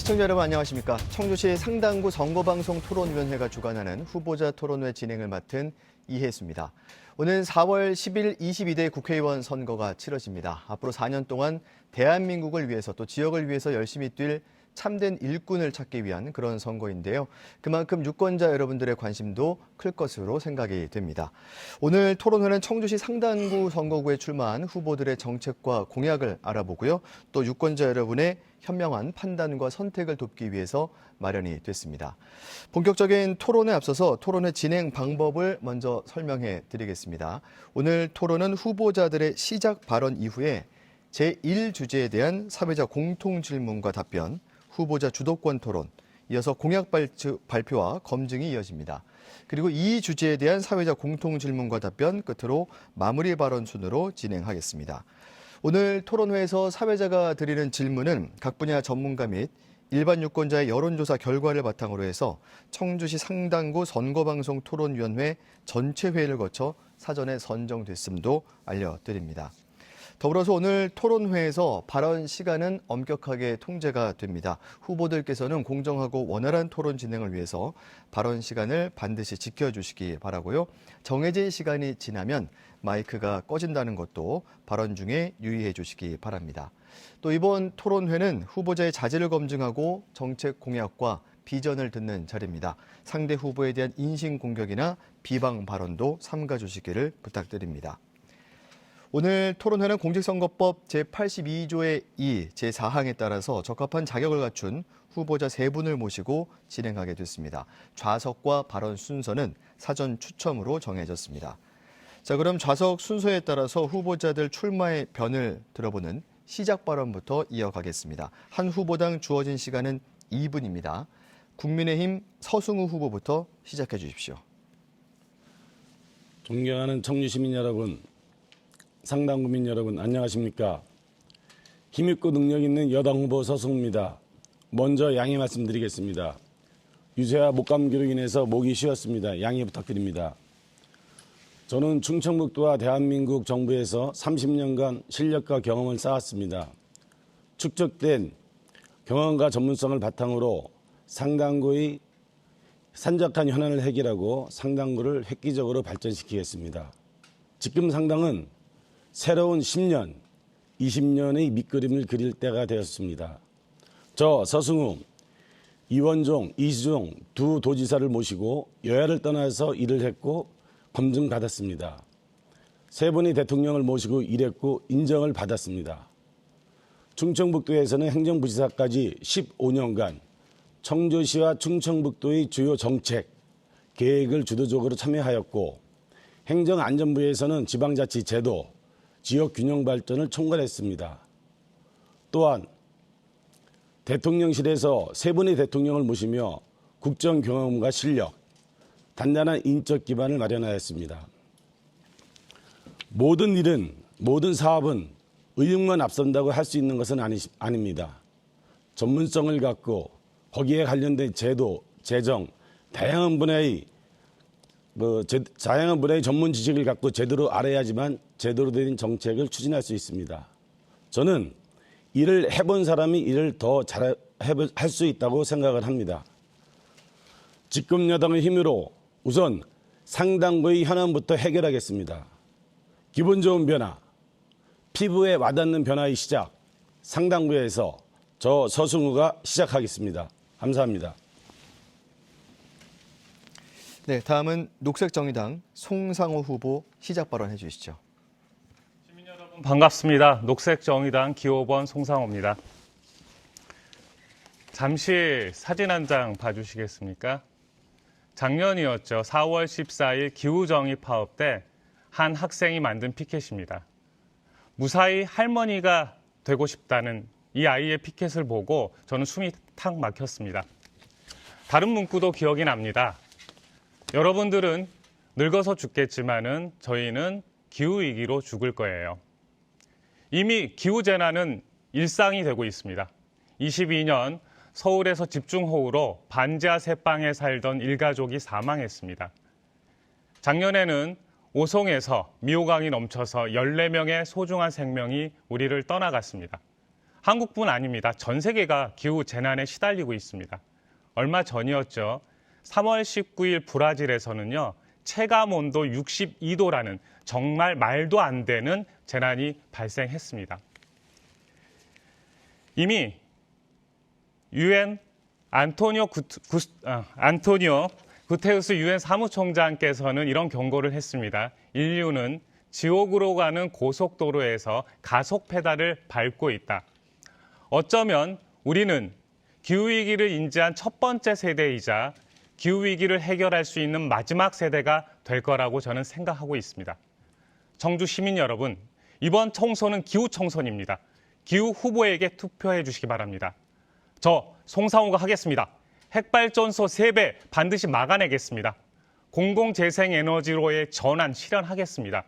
시청자 여러분 안녕하십니까. 청주시 상당구 선거방송 토론위원회가 주관하는 후보자 토론회 진행을 맡은 이혜수입니다. 오는 4월 10일 22대 국회의원 선거가 치러집니다. 앞으로 4년 동안 대한민국을 위해서 또 지역을 위해서 열심히 뛸 참된 일꾼을 찾기 위한 그런 선거인데요. 그만큼 유권자 여러분들의 관심도 클 것으로 생각이 됩니다. 오늘 토론회는 청주시 상당구 선거구에 출마한 후보들의 정책과 공약을 알아보고요. 또 유권자 여러분의 현명한 판단과 선택을 돕기 위해서 마련이 됐습니다. 본격적인 토론에 앞서서 토론회 진행 방법을 먼저 설명해 드리겠습니다. 오늘 토론은 후보자들의 시작 발언 이후에 제1주제에 대한 사회자 공통 질문과 답변, 후보자 주도권 토론, 이어서 공약 발표와 검증이 이어집니다. 그리고 이 주제에 대한 사회자 공통 질문과 답변 끝으로 마무리 발언 순으로 진행하겠습니다. 오늘 토론회에서 사회자가 드리는 질문은 각 분야 전문가 및 일반 유권자의 여론조사 결과를 바탕으로 해서 청주시 상당구 선거방송 토론위원회 전체 회의를 거쳐 사전에 선정됐음도 알려드립니다. 더불어서 오늘 토론회에서 발언 시간은 엄격하게 통제가 됩니다. 후보들께서는 공정하고 원활한 토론 진행을 위해서 발언 시간을 반드시 지켜주시기 바라고요. 정해진 시간이 지나면 마이크가 꺼진다는 것도 발언 중에 유의해 주시기 바랍니다. 또 이번 토론회는 후보자의 자질을 검증하고 정책 공약과 비전을 듣는 자리입니다. 상대 후보에 대한 인신공격이나 비방 발언도 삼가 주시기를 부탁드립니다. 오늘 토론회는 공직선거법 제82조의 2, 제4항에 따라서 적합한 자격을 갖춘 후보자 3분을 모시고 진행하게 됐습니다. 좌석과 발언 순서는 사전 추첨으로 정해졌습니다. 자, 그럼 좌석 순서에 따라서 후보자들 출마의 변을 들어보는 시작 발언부터 이어가겠습니다. 한 후보당 주어진 시간은 2분입니다. 국민의힘 서승우 후보부터 시작해 주십시오. 존경하는 청주시민 여러분, 상당구민 여러분 안녕하십니까. 힘있고 능력 있는 여당 후보 서승우입니다. 먼저 양해 말씀드리겠습니다. 유세와 목감기로 인해서 목이 쉬었습니다. 양해 부탁드립니다. 저는 충청북도와 대한민국 정부에서 30년간 실력과 경험을 쌓았습니다. 축적된 경험과 전문성을 바탕으로 상당구의 산적한 현안을 해결하고 상당구를 획기적으로 발전시키겠습니다. 지금 상당은 새로운 10년, 20년의 밑그림을 그릴 때가 되었습니다. 저 서승우, 이원종, 이수종 두 도지사를 모시고 여야를 떠나서 일을 했고 검증받았습니다. 세 분의 대통령을 모시고 일했고 인정을 받았습니다. 충청북도에서는 행정부지사까지 15년간 청주시와 충청북도의 주요 정책, 계획을 주도적으로 참여하였고 행정안전부에서는 지방자치 제도, 지역균형 발전을 총괄했습니다. 또한 대통령실에서 세 분의 대통령을 모시며 국정 경험과 실력, 단단한 인적 기반을 마련하였습니다. 모든 일은, 모든 사업은 의욕만 앞선다고 할 수 있는 것은 아닙니다. 전문성을 갖고 거기에 관련된 제도, 재정, 다양한 분야의 전문 지식을 갖고 제대로 알아야지만 제대로 된 정책을 추진할 수 있습니다. 저는 일을 해본 사람이 일을 더 잘 할 수 있다고 생각을 합니다. 집권 여당의 힘으로 우선 상당구의 현안부터 해결하겠습니다. 기분 좋은 변화, 피부에 와닿는 변화의 시작, 상당구에서 저 서승우가 시작하겠습니다. 감사합니다. 네, 다음은 녹색정의당 송상호 후보 시작 발언해 주시죠. 시민 여러분 반갑습니다. 녹색정의당 기호번 송상호입니다. 잠시 사진 한 장 봐주시겠습니까? 작년이었죠. 4월 14일 기후정의 파업 때 한 학생이 만든 피켓입니다. 무사히 할머니가 되고 싶다는 이 아이의 피켓을 보고 저는 숨이 탁 막혔습니다. 다른 문구도 기억이 납니다. 여러분들은 늙어서 죽겠지만은 저희는 기후위기로 죽을 거예요. 이미 기후재난은 일상이 되고 있습니다. 22년 서울에서 집중호우로 반지하 새방에 살던 일가족이 사망했습니다. 작년에는 오송에서 미호강이 넘쳐서 14명의 소중한 생명이 우리를 떠나갔습니다. 한국뿐 아닙니다. 전 세계가 기후 재난에 시달리고 있습니다. 얼마 전이었죠. 3월 19일 브라질에서는요. 체감 온도 62도라는 정말 말도 안 되는 재난이 발생했습니다. 이미 유엔 안토니오 구테우스 유엔 사무총장께서는 이런 경고를 했습니다. 인류는 지옥으로 가는 고속도로에서 가속 페달을 밟고 있다. 어쩌면 우리는 기후위기를 인지한 첫 번째 세대이자 기후위기를 해결할 수 있는 마지막 세대가 될 거라고 저는 생각하고 있습니다. 청주 시민 여러분, 이번 총선은 기후총선입니다. 기후 후보에게 투표해 주시기 바랍니다. 저 송상호가 하겠습니다. 핵발전소 3배 반드시 막아내겠습니다. 공공재생에너지로의 전환 실현하겠습니다.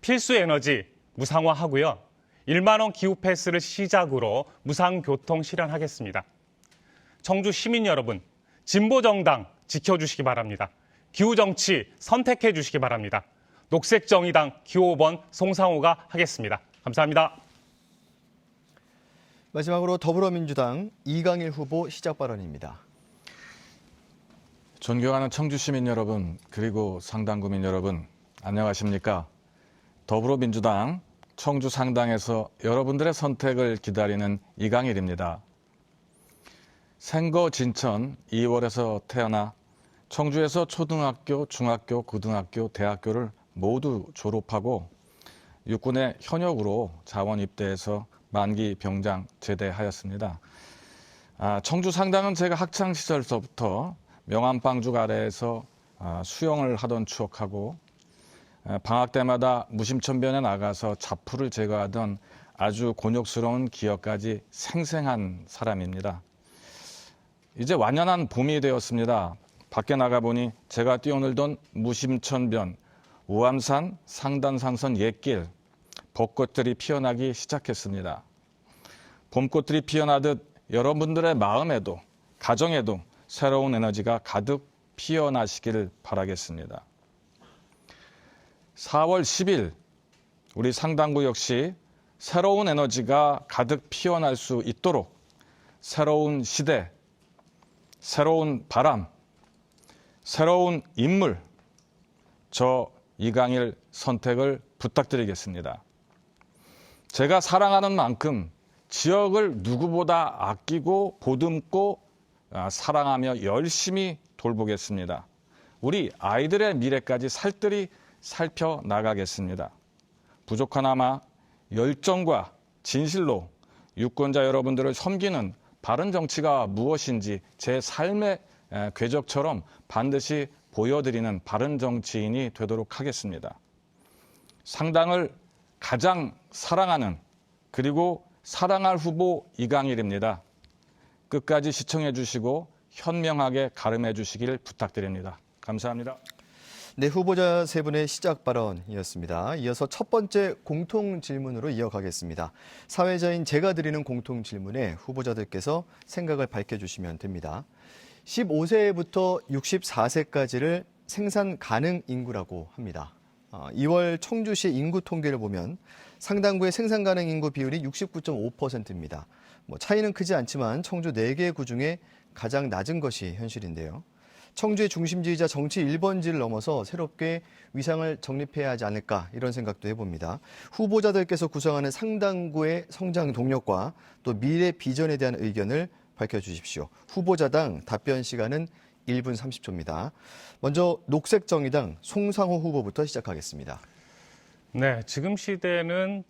필수 에너지 무상화하고요. 1만 원 기후 패스를 시작으로 무상교통 실현하겠습니다. 청주 시민 여러분, 진보정당 지켜주시기 바랍니다. 기후정치 선택해 주시기 바랍니다. 녹색정의당 기호 5번 송상호가 하겠습니다. 감사합니다. 마지막으로 더불어민주당 이강일 후보 시작 발언입니다. 존경하는 청주 시민 여러분, 그리고 상당구민 여러분, 안녕하십니까? 더불어민주당 청주 상당에서 여러분들의 선택을 기다리는 이강일입니다. 생거 진천 2월에서 태어나 청주에서 초등학교, 중학교, 고등학교, 대학교를 모두 졸업하고 육군의 현역으로 자원 입대해서 만기 병장 제대하였습니다. 청주 상당은 제가 학창 시절서부터 명암방죽 아래에서 수영을 하던 추억하고 방학 때마다 무심천변에 나가서 잡풀을 제거하던 아주 곤욕스러운 기억까지 생생한 사람입니다. 이제 완연한 봄이 되었습니다. 밖에 나가보니 제가 뛰어놀던 무심천변, 우암산, 상단상선 옛길, 벚꽃들이 피어나기 시작했습니다. 봄꽃들이 피어나듯 여러분들의 마음에도 가정에도 새로운 에너지가 가득 피어나시길 바라겠습니다. 4월 10일 우리 상당구 역시 새로운 에너지가 가득 피어날 수 있도록 새로운 시대, 새로운 바람, 새로운 인물, 저 이강일 선택을 부탁드리겠습니다. 제가 사랑하는 만큼 지역을 누구보다 아끼고 보듬고 사랑하며 열심히 돌보겠습니다. 우리 아이들의 미래까지 살뜰히 살펴나가겠습니다. 부족하나마 열정과 진실로 유권자 여러분들을 섬기는 바른 정치가 무엇인지 제 삶의 궤적처럼 반드시 보여드리는 바른 정치인이 되도록 하겠습니다. 상당을 가장 사랑하는 그리고 사랑할 후보 이강일입니다. 끝까지 시청해 주시고 현명하게 가름해 주시길 부탁드립니다. 감사합니다. 네, 후보자 세 분의 시작 발언이었습니다. 이어서 첫 번째 공통 질문으로 이어가겠습니다. 사회자인 제가 드리는 공통 질문에 후보자들께서 생각을 밝혀주시면 됩니다. 15세부터 64세까지를 생산 가능 인구라고 합니다. 2월 청주시 인구 통계를 보면 상당구의 생산 가능 인구 비율이 69.5%입니다. 차이는 크지 않지만 청주 4개 구 중에 가장 낮은 것이 현실인데요. 청주의 중심지이자 정치 1번지를 넘어서 새롭게 위상을 정립해야 하지 않을까 이런 생각도 해봅니다. 후보자들께서 구성하는 상당구의 성장 동력과 또 미래 비전에 대한 의견을 밝혀주십시오. 후보자당 답변 시간은 1분 30초입니다. 먼저 녹색정의당 송상호 후보부터 시작하겠습니다. 네, 지금 시대는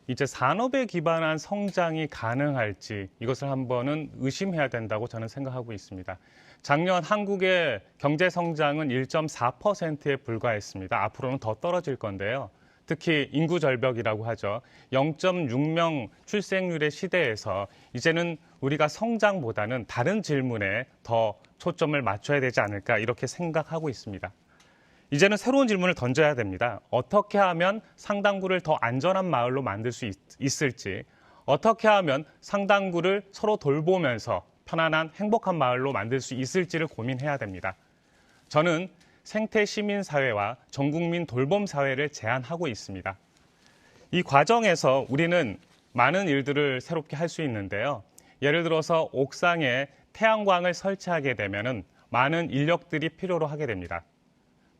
이제 산업에 기반한 성장이 가능할지 이것을 한번은 의심해야 된다고 저는 생각하고 있습니다. 작년 한국의 경제 성장은 1.4%에 불과했습니다. 앞으로는 더 떨어질 건데요. 특히 인구 절벽이라고 하죠. 0.6명 출생률의 시대에서 이제는 우리가 성장보다는 다른 질문에 더 초점을 맞춰야 되지 않을까 이렇게 생각하고 있습니다. 이제는 새로운 질문을 던져야 됩니다. 어떻게 하면 상당구를 더 안전한 마을로 만들 수 있을지, 어떻게 하면 상당구를 서로 돌보면서 편안한 행복한 마을로 만들 수 있을지를 고민해야 됩니다. 저는 생태 시민사회와 전국민 돌봄 사회를 제안하고 있습니다. 이 과정에서 우리는 많은 일들을 새롭게 할 수 있는데요. 예를 들어서 옥상에 태양광을 설치하게 되면은 많은 인력들이 필요로 하게 됩니다.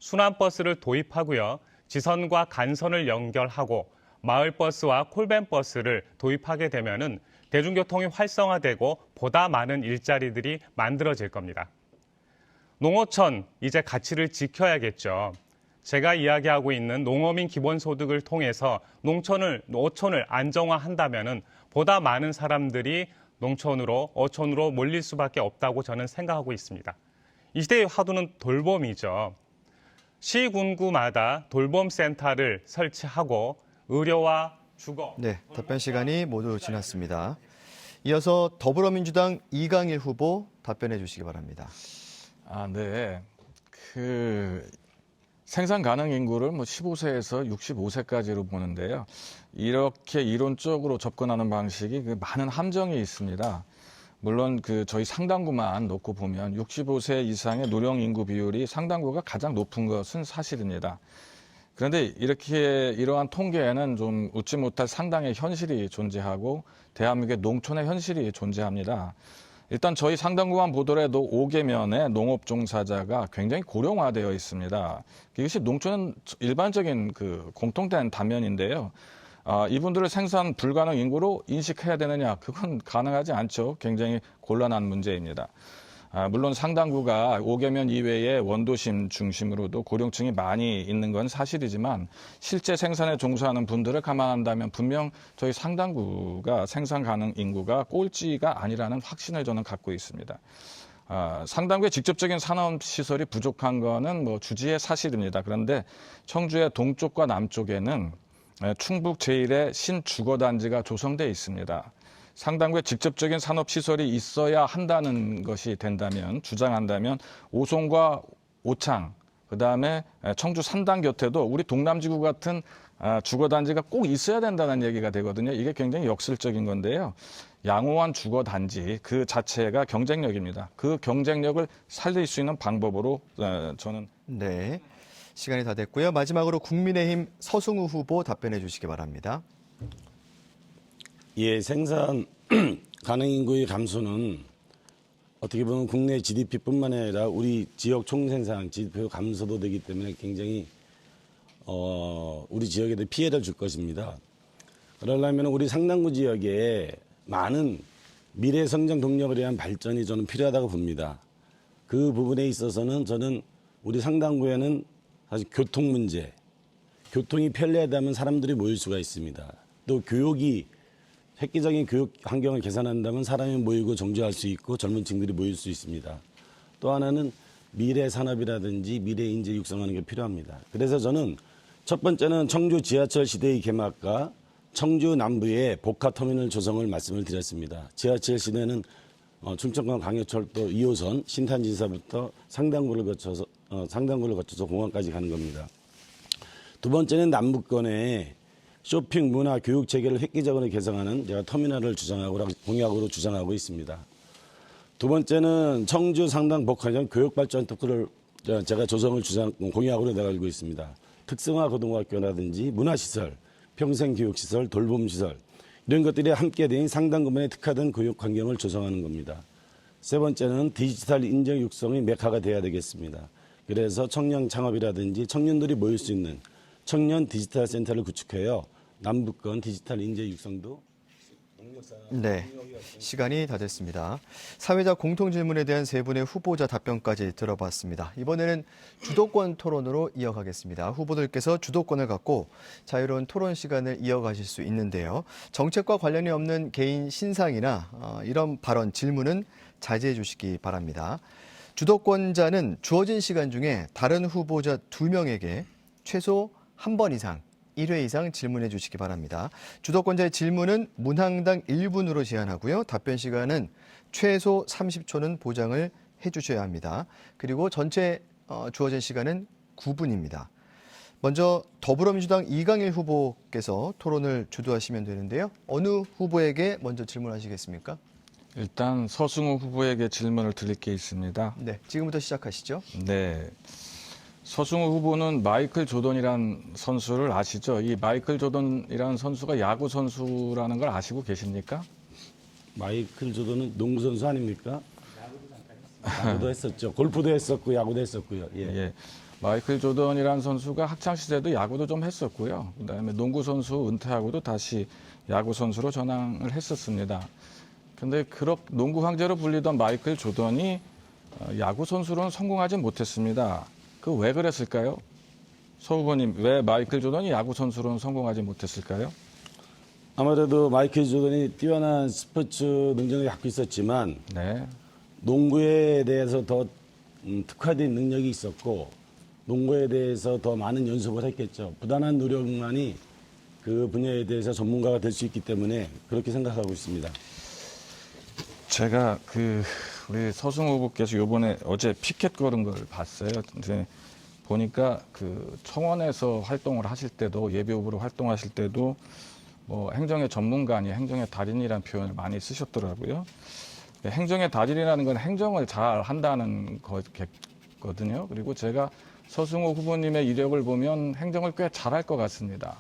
순환버스를 도입하고요. 지선과 간선을 연결하고 마을버스와 콜밴버스를 도입하게 되면은 대중교통이 활성화되고 보다 많은 일자리들이 만들어질 겁니다. 농어촌, 이제 가치를 지켜야겠죠. 제가 이야기하고 있는 농어민 기본소득을 통해서 어촌을 안정화한다면은 보다 많은 사람들이 농촌으로, 어촌으로 몰릴 수밖에 없다고 저는 생각하고 있습니다. 이 시대의 화두는 돌봄이죠. 시군구마다 돌봄센터를 설치하고 의료와 주거. 네, 답변 시간이 모두 지났습니다. 이어서 더불어민주당 이강일 후보 답변해 주시기 바랍니다. 네. 생산 가능 인구를 15세에서 65세까지로 보는데요. 이렇게 이론적으로 접근하는 방식이 많은 함정이 있습니다. 물론 저희 상당구만 놓고 보면 65세 이상의 노령 인구 비율이 상당구가 가장 높은 것은 사실입니다. 그런데 이러한 통계에는 좀 웃지 못할 상당의 현실이 존재하고 대한민국의 농촌의 현실이 존재합니다. 일단 저희 상당구만 보더라도 5계면의 농업 종사자가 굉장히 고령화되어 있습니다. 이것이 농촌은 일반적인 공통된 단면인데요. 이분들을 생산 불가능 인구로 인식해야 되느냐? 그건 가능하지 않죠. 굉장히 곤란한 문제입니다. 물론 상당구가 5계면 이외의 원도심 중심으로도 고령층이 많이 있는 건 사실이지만 실제 생산에 종사하는 분들을 감안한다면 분명 저희 상당구가 생산 가능 인구가 꼴찌가 아니라는 확신을 저는 갖고 있습니다. 상당구의 직접적인 산업시설이 부족한 거는 주지의 사실입니다. 그런데 청주의 동쪽과 남쪽에는 충북 제1의 신주거단지가 조성돼 있습니다. 상당구에 직접적인 산업시설이 있어야 한다는 것이 주장한다면 오송과 오창, 그다음에 청주 산당 곁에도 우리 동남지구 같은 주거단지가 꼭 있어야 된다는 얘기가 되거든요. 이게 굉장히 역설적인 건데요. 양호한 주거단지 그 자체가 경쟁력입니다. 그 경쟁력을 살릴 수 있는 방법으로 저는 네, 시간이 다 됐고요. 마지막으로 국민의힘 서승우 후보 답변해 주시기 바랍니다. 예, 생산 가능 인구의 감소는 어떻게 보면 국내 GDP뿐만 아니라 우리 지역 총생산 GDP 감소도 되기 때문에 굉장히 우리 지역에도 피해를 줄 것입니다. 그러려면 우리 상당구 지역에 많은 미래 성장 동력을 위한 발전이 저는 필요하다고 봅니다. 그 부분에 있어서는 저는 우리 상당구에는 사실 교통 문제, 교통이 편리하다면 사람들이 모일 수가 있습니다. 또 교육이 획기적인 교육 환경을 개선한다면 사람이 모이고 정주할 수 있고 젊은 층들이 모일 수 있습니다. 또 하나는 미래 산업이라든지 미래 인재 육성하는 게 필요합니다. 그래서 저는 첫 번째는 청주 지하철 시대의 개막과 청주 남부의 복합터미널 조성을 말씀을 드렸습니다. 지하철 시대는 충청권 광역철도 2호선 신탄지사부터 상당구를 거쳐서 공항까지 가는 겁니다. 두 번째는 남부권에 쇼핑, 문화, 교육 체계를 획기적으로 개성하는 제가 터미널을 공약으로 주장하고 있습니다. 두 번째는 청주 상당 복합형 교육발전 특구를 제가 조성을 공약으로 내걸고 있습니다. 특성화 고등학교라든지 문화시설, 평생교육시설, 돌봄시설 이런 것들이 함께 된 상당구만에 특화된 교육 환경을 조성하는 겁니다. 세 번째는 디지털 인재 육성의 메카가 돼야 되겠습니다. 그래서 청년 창업이라든지 청년들이 모일 수 있는 청년 디지털 센터를 구축해요. 남북권 디지털 인재 육성도 네, 시간이 다 됐습니다. 사회자 공통질문에 대한 세 분의 후보자 답변까지 들어봤습니다. 이번에는 주도권 토론으로 이어가겠습니다. 후보들께서 주도권을 갖고 자유로운 토론 시간을 이어가실 수 있는데요. 정책과 관련이 없는 개인 신상이나 이런 발언, 질문은 자제해 주시기 바랍니다. 주도권자는 주어진 시간 중에 다른 후보자 2명에게 최소 1번 이상 1회 이상 질문해 주시기 바랍니다. 주도권자의 질문은 문항당 1분으로 제한하고요. 답변 시간은 최소 30초는 보장을 해 주셔야 합니다. 그리고 전체 주어진 시간은 9분입니다. 먼저 더불어민주당 이강일 후보께서 토론을 주도하시면 되는데요. 어느 후보에게 먼저 질문하시겠습니까? 일단 서승우 후보에게 질문을 드릴 게 있습니다. 네, 지금부터 시작하시죠. 네. 서승우 후보는 마이클 조던이란 선수를 아시죠? 이 마이클 조던이라는 선수가 야구 선수라는 걸 아시고 계십니까? 마이클 조던은 농구 선수 아닙니까? 야구도 했었죠. 골프도 했었고 야구도 했었고요. 예. 예. 마이클 조던이라는 선수가 학창 시절도 야구도 좀 했었고요. 그다음에 농구 선수 은퇴하고도 다시 야구 선수로 전향을 했었습니다. 근데 농구 황제로 불리던 마이클 조던이 야구 선수로는 성공하지 못했습니다. 그 왜 그랬을까요? 서 후보님, 왜 마이클 조던이 야구 선수로는 성공하지 못했을까요? 아무래도 마이클 조던이 뛰어난 스포츠 능력을 갖고 있었지만 네. 농구에 대해서 더 특화된 능력이 있었고 농구에 대해서 더 많은 연습을 했겠죠. 부단한 노력만이 그 분야에 대해서 전문가가 될 수 있기 때문에 그렇게 생각하고 있습니다. 제가 우리 서승우 후보께서 요번에 어제 피켓 걸은 걸 봤어요. 근데 보니까 청원에서 활동을 하실 때도 예비 후보로 활동하실 때도 뭐 행정의 전문가 아니 행정의 달인이라는 표현을 많이 쓰셨더라고요. 행정의 달인이라는 건 행정을 잘 한다는 거거든요. 그리고 제가 서승우 후보님의 이력을 보면 행정을 꽤 잘할 것 같습니다.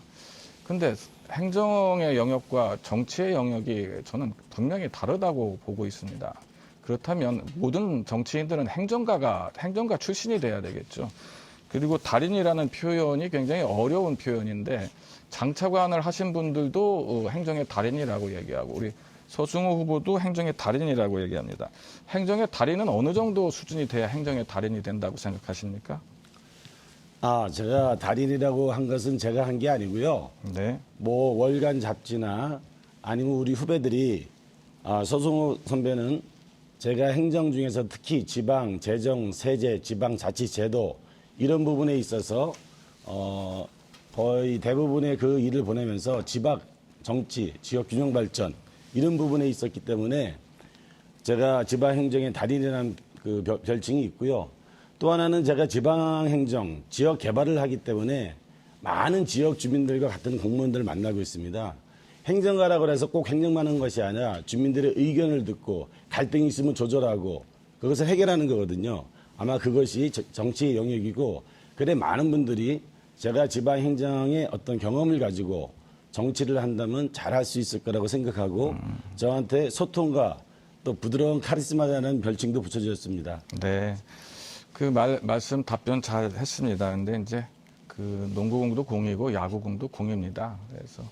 근데 행정의 영역과 정치의 영역이 저는 분명히 다르다고 보고 있습니다. 그렇다면 모든 정치인들은 행정가 출신이 돼야 되겠죠. 그리고 달인이라는 표현이 굉장히 어려운 표현인데 장차관을 하신 분들도 행정의 달인이라고 얘기하고 우리 서승우 후보도 행정의 달인이라고 얘기합니다. 행정의 달인은 어느 정도 수준이 돼야 행정의 달인이 된다고 생각하십니까? 제가 달인이라고 한 것은 제가 한 게 아니고요. 네. 뭐 월간 잡지나 아니면 우리 후배들이 서승우 선배는 제가 행정 중에서 특히 지방 재정, 세제, 지방 자치 제도 이런 부분에 있어서 거의 대부분의 그 일을 보내면서 지방 정치, 지역 균형 발전 이런 부분에 있었기 때문에 제가 지방 행정의 달인이라는 그 별칭이 있고요. 또 하나는 제가 지방 행정, 지역 개발을 하기 때문에 많은 지역 주민들과 같은 공무원들을 만나고 있습니다. 행정가라고 해서 꼭 행정만 하는 것이 아니라 주민들의 의견을 듣고 갈등이 있으면 조절하고 그것을 해결하는 거거든요. 아마 그것이 정치의 영역이고 그래 많은 분들이 제가 지방 행정의 어떤 경험을 가지고 정치를 한다면 잘할 수 있을 거라고 생각하고 저한테 소통과 또 부드러운 카리스마라는 별칭도 붙여주셨습니다. 네. 말씀 답변 잘 했습니다. 근데 이제 농구공도 공이고 야구공도 공입니다. 그래서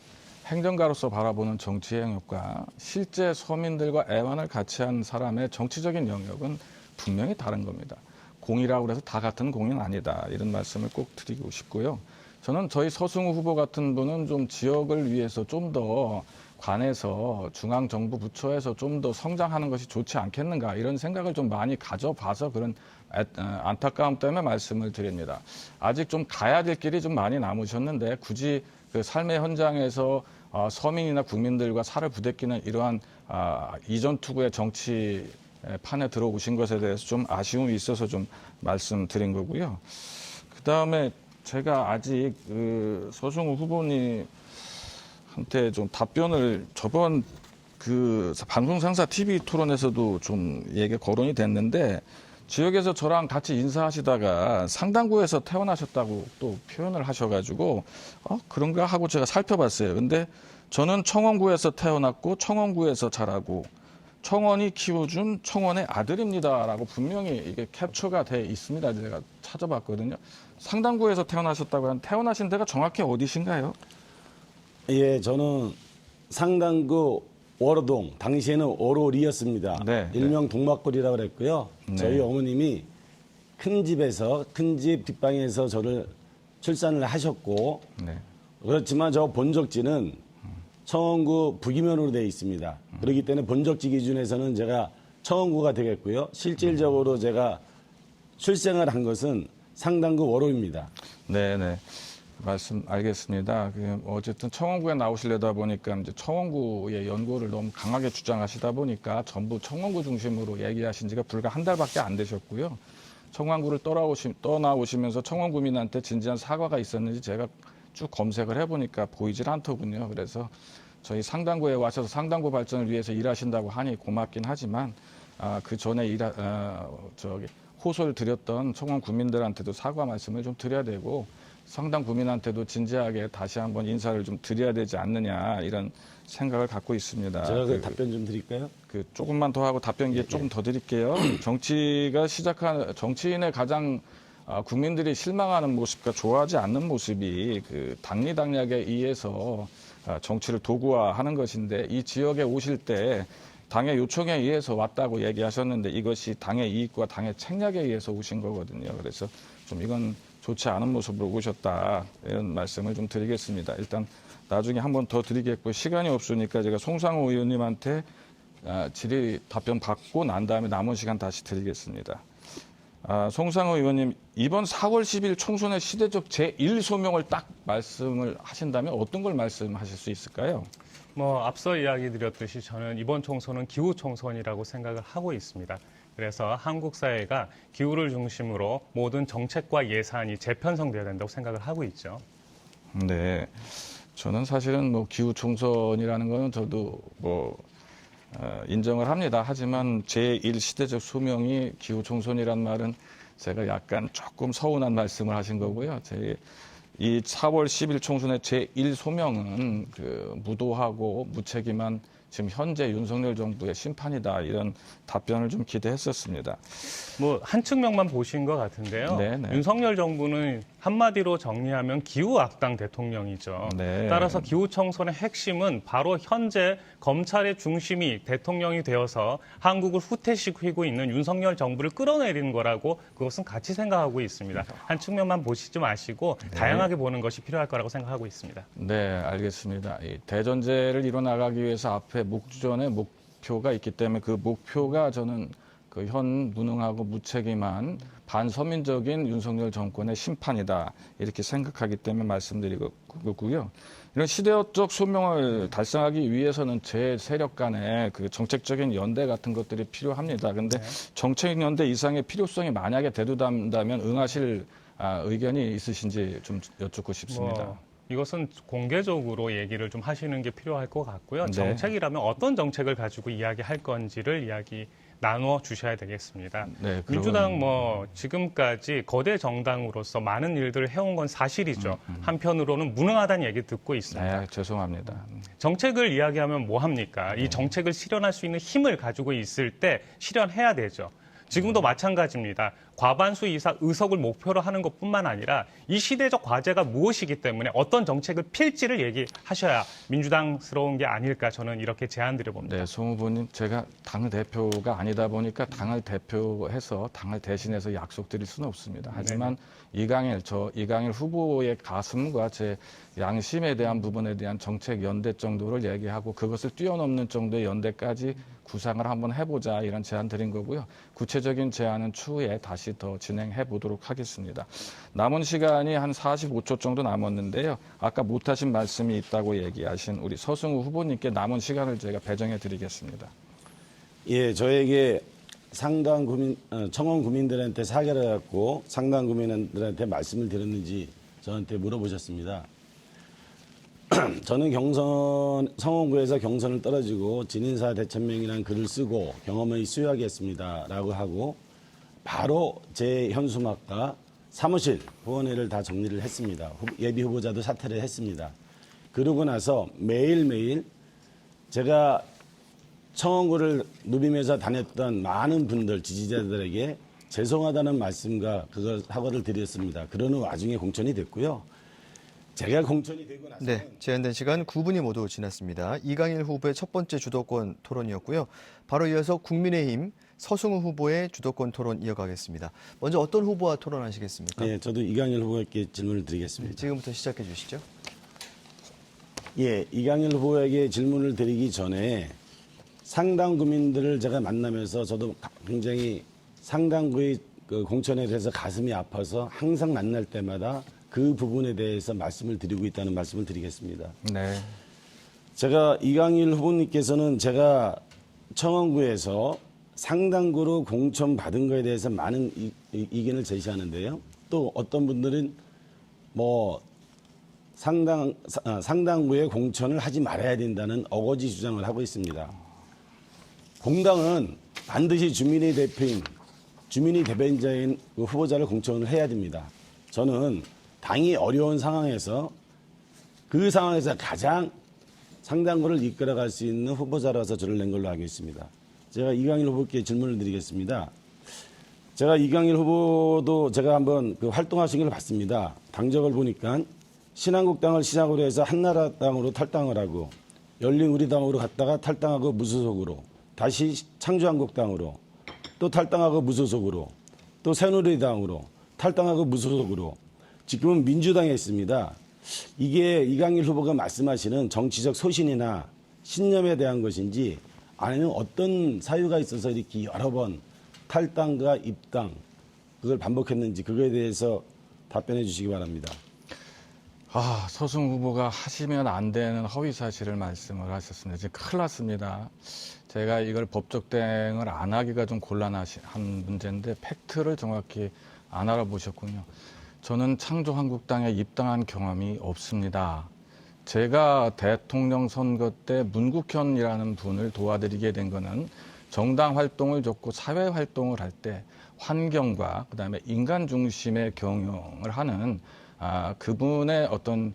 행정가로서 바라보는 정치의 영역과 실제 서민들과 애완을 같이 한 사람의 정치적인 영역은 분명히 다른 겁니다. 공이라고 해서 다 같은 공은 아니다. 이런 말씀을 꼭 드리고 싶고요. 저는 저희 서승우 후보 같은 분은 좀 지역을 위해서 좀 더 관에서 중앙정부 부처에서 좀 더 성장하는 것이 좋지 않겠는가 이런 생각을 좀 많이 가져봐서 그런 안타까움 때문에 말씀을 드립니다. 아직 좀 가야 될 길이 좀 많이 남으셨는데 굳이 그 삶의 현장에서 서민이나 국민들과 살을 부대끼는 이러한 이전 투구의 정치 판에 들어오신 것에 대해서 좀 아쉬움이 있어서 좀 말씀드린 거고요. 그다음에 제가 아직 서승우 후보님한테 좀 답변을 저번 방송상사 TV 토론에서도 좀 얘기 거론이 됐는데 지역에서 저랑 같이 인사하시다가 상당구에서 태어나셨다고 또 표현을 하셔가지고 그런가 하고 제가 살펴봤어요. 근데 저는 청원구에서 태어났고 청원구에서 자라고 청원이 키워준 청원의 아들입니다라고 분명히 이게 캡처가 돼 있습니다. 제가 찾아봤거든요. 상당구에서 태어나셨다고 하는 태어나신 데가 정확히 어디신가요? 예, 저는 상당구 월호동, 당시에는 월호리였습니다. 네, 일명 동막골이라고 그랬고요. 네. 저희 어머님이 큰 집 뒷방에서 저를 출산을 하셨고 네. 그렇지만 저 본적지는 청원구 북이면으로 되어 있습니다. 그렇기 때문에 본적지 기준에서는 제가 청원구가 되겠고요. 실질적으로 제가 출생을 한 것은 상당구 월호입니다. 네네. 말씀 알겠습니다. 어쨌든 청원구에 나오시려다 보니까 이제 청원구의 연고를 너무 강하게 주장하시다 보니까 전부 청원구 중심으로 얘기하신 지가 불과 한 달밖에 안 되셨고요. 청원구를 떠나오시면서 청원구민한테 진지한 사과가 있었는지 제가 쭉 검색을 해보니까 보이질 않더군요. 그래서 저희 상당구에 와셔서 상당구 발전을 위해서 일하신다고 하니 고맙긴 하지만 그 전에 호소를 드렸던 청원 국민들한테도 사과 말씀을 좀 드려야 되고 상당 국민한테도 진지하게 다시 한번 인사를 좀 드려야 되지 않느냐 이런 생각을 갖고 있습니다. 제가 그 답변 좀 드릴까요? 조금만 더 하고 답변 기회 조금 더 드릴게요. 정치인의 가장 국민들이 실망하는 모습과 좋아하지 않는 모습이 그 당리당략에 의해서 정치를 도구화하는 것인데 이 지역에 오실 때 당의 요청에 의해서 왔다고 얘기하셨는데 이것이 당의 이익과 당의 책략에 의해서 오신 거거든요. 그래서 좀 이건 좋지 않은 모습으로 오셨다 이런 말씀을 좀 드리겠습니다. 일단 나중에 한 번 더 드리겠고 시간이 없으니까 제가 송상호 의원님한테 질의 답변 받고 난 다음에 남은 시간 다시 드리겠습니다. 송상호 의원님, 이번 4월 10일 총선의 시대적 제1소명을 딱 말씀을 하신다면 어떤 걸 말씀하실 수 있을까요? 앞서 이야기 드렸듯이 저는 이번 총선은 기후 총선이라고 생각을 하고 있습니다. 그래서 한국 사회가 기후를 중심으로 모든 정책과 예산이 재편성되어야 된다고 생각을 하고 있죠. 네. 저는 사실은 기후 총선이라는 거는 저도 인정을 합니다. 하지만 제1시대적 소명이 기후 총선이란 말은 제가 약간 조금 서운한 말씀을 하신 거고요. 이 4월 10일 총선의 제1소명은 무도하고 무책임한 지금 현재 윤석열 정부의 심판이다 이런 답변을 좀 기대했었습니다. 한 측면만 보신 것 같은데요. 네네. 윤석열 정부는 한마디로 정리하면 기후 악당 대통령이죠. 네. 따라서 기후 청선의 핵심은 바로 현재 검찰의 중심이 대통령이 되어서 한국을 후퇴시키고 있는 윤석열 정부를 끌어내리는 거라고 그것은 같이 생각하고 있습니다. 한 측면만 보시지 마시고 다양하게 보는 것이 필요할 거라고 생각하고 있습니다. 네, 알겠습니다. 이 대전제를 이뤄나가기 위해서 앞에 목전에 목표가 있기 때문에 그 목표가 저는 그 현 무능하고 무책임한 반서민적인 윤석열 정권의 심판이다 이렇게 생각하기 때문에 말씀드리고요. 이런 시대적 소명을 달성하기 위해서는 제 세력 간의 그 정책적인 연대 같은 것들이 필요합니다. 그런데 정책 연대 이상의 필요성이 만약에 대두된다면 응하실 의견이 있으신지 좀 여쭙고 싶습니다. 이것은 공개적으로 얘기를 좀 하시는 게 필요할 것 같고요. 네. 정책이라면 어떤 정책을 가지고 이야기할 건지를 나눠 주셔야 되겠습니다. 네, 민주당 지금까지 거대 정당으로서 많은 일들을 해온 건 사실이죠. 한편으로는 무능하다는 얘기 듣고 있습니다. 네, 죄송합니다. 정책을 이야기하면 뭐 합니까? 이 정책을 실현할 수 있는 힘을 가지고 있을 때 실현해야 되죠. 지금도 마찬가지입니다. 과반수 이상 의석을 목표로 하는 것뿐만 아니라 이 시대적 과제가 무엇이기 때문에 어떤 정책을 필지를 얘기하셔야 민주당스러운 게 아닐까 저는 이렇게 제안드려 봅니다. 네, 송 후보님, 제가 당 대표가 아니다 보니까 당을 대표해서 당을 대신해서 약속드릴 수는 없습니다. 하지만 이강일 후보의 가슴과 제 양심에 대한 부분에 대한 정책 연대 정도를 얘기하고 그것을 뛰어넘는 정도의 연대까지 구상을 한번 해보자 이런 제안 드린 거고요. 구체적인 제안은 추후에 다시 더 진행해 보도록 하겠습니다. 남은 시간이 한 45초 정도 남았는데요. 아까 못하신 말씀이 있다고 얘기하신 우리 서승우 후보님께 남은 시간을 제가 배정해 드리겠습니다. 예, 저에게 청원 국민들한테 사과를 갖고 상당 국민들한테 말씀을 드렸는지 저한테 물어보셨습니다. 저는 성원구에서 경선을 떨어지고 진인사 대천명이라는 글을 쓰고 경험을 수여하겠습니다라고 하고 바로 제 현수막과 사무실 후원회를 다 정리를 했습니다. 예비 후보자도 사퇴를 했습니다. 그러고 나서 매일매일 제가 청원구를 누비면서 다녔던 많은 분들, 지지자들에게 죄송하다는 말씀과 그걸 사과를 드렸습니다. 그러는 와중에 공천이 됐고요. 제가 공천이 되고 나서 제한된 시간 9분이 모두 지났습니다. 이강일 후보의 첫 번째 주도권 토론이었고요. 바로 이어서 국민의힘 서승우 후보의 주도권 토론 이어가겠습니다. 먼저 어떤 후보와 토론하시겠습니까? 네, 저도 이강일 후보에게 질문을 드리겠습니다. 지금부터 시작해 주시죠. 예, 이강일 후보에게 질문을 드리기 전에 상당 국민들을 제가 만나면서 저도 굉장히 상당부의 그 공천에 대해서 가슴이 아파서 항상 만날 때마다 그 부분에 대해서 말씀을 드리고 있다는 말씀을 드리겠습니다. 네. 제가 이강일 후보님께서는 제가 청원구에서 상당구로 공천 받은 거에 대해서 많은 의견을 제시하는데요. 또 어떤 분들은 상당구에 공천을 하지 말아야 된다는 어거지 주장을 하고 있습니다. 공당은 반드시 주민의 대표인 주민이 대변자인 그 후보자를 공천을 해야 됩니다. 저는 당이 어려운 상황에서 그 상황에서 가장 상당구를 이끌어갈 수 있는 후보자라서 저를 낸 걸로 알고 있습니다. 제가 이강일 후보께 질문을 드리겠습니다. 제가 이강일 후보도 제가 한번 그 활동하신 걸 봤습니다. 당적을 보니까 신한국당을 시작으로 해서 한나라당으로 탈당을 하고 열린우리당으로 갔다가 탈당하고 무소속으로 다시 창조한국당으로 또 탈당하고 무소속으로 또 새누리당으로 탈당하고 무소속으로 지금은 민주당에 있습니다. 이게 이강일 후보가 말씀하시는 정치적 소신이나 신념에 대한 것인지 아니면 어떤 사유가 있어서 이렇게 여러 번 탈당과 입당 그걸 반복했는지 그거에 대해서 답변해 주시기 바랍니다. 서승 후보가 하시면 안 되는 허위 사실을 말씀을 하셨습니다. 이제 큰일 났습니다. 제가 이걸 법적 대응을 안 하기가 좀 곤란한 문제인데 팩트를 정확히 안 알아보셨군요. 저는 창조한국당에 입당한 경험이 없습니다. 제가 대통령 선거 때 문국현이라는 분을 도와드리게 된 거는 정당 활동을 줬고 사회 활동을 할 때 환경과 그다음에 인간 중심의 경영을 하는 그분의 어떤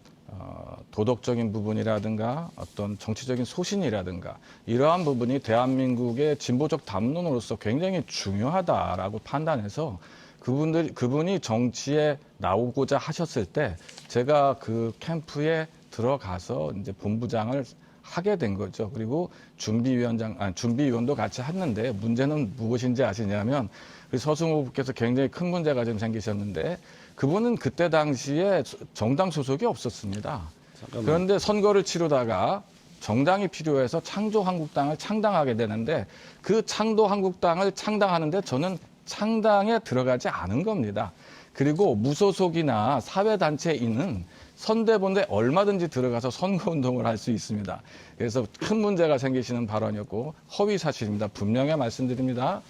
도덕적인 부분이라든가 어떤 정치적인 소신이라든가 이러한 부분이 대한민국의 진보적 담론으로서 굉장히 중요하다라고 판단해서 그분이 정치에 나오고자 하셨을 때 제가 그 캠프에 들어가서 이제 본부장을 하게 된 거죠. 그리고 준비위원도 같이 했는데 문제는 무엇인지 아시냐면 우리 서승호 후보께서 굉장히 큰 문제가 좀 생기셨는데 그분은 그때 당시에 정당 소속이 없었습니다. 잠깐만. 그런데 선거를 치르다가 정당이 필요해서 창조한국당을 창당하게 되는데 그 창조한국당을 창당하는데 저는 창당에 들어가지 않은 겁니다. 그리고 무소속이나 사회단체인은 선대본에 얼마든지 들어가서 선거운동을 할 수 있습니다. 그래서 큰 문제가 생기시는 발언이었고 허위 사실입니다. 분명히 말씀드립니다.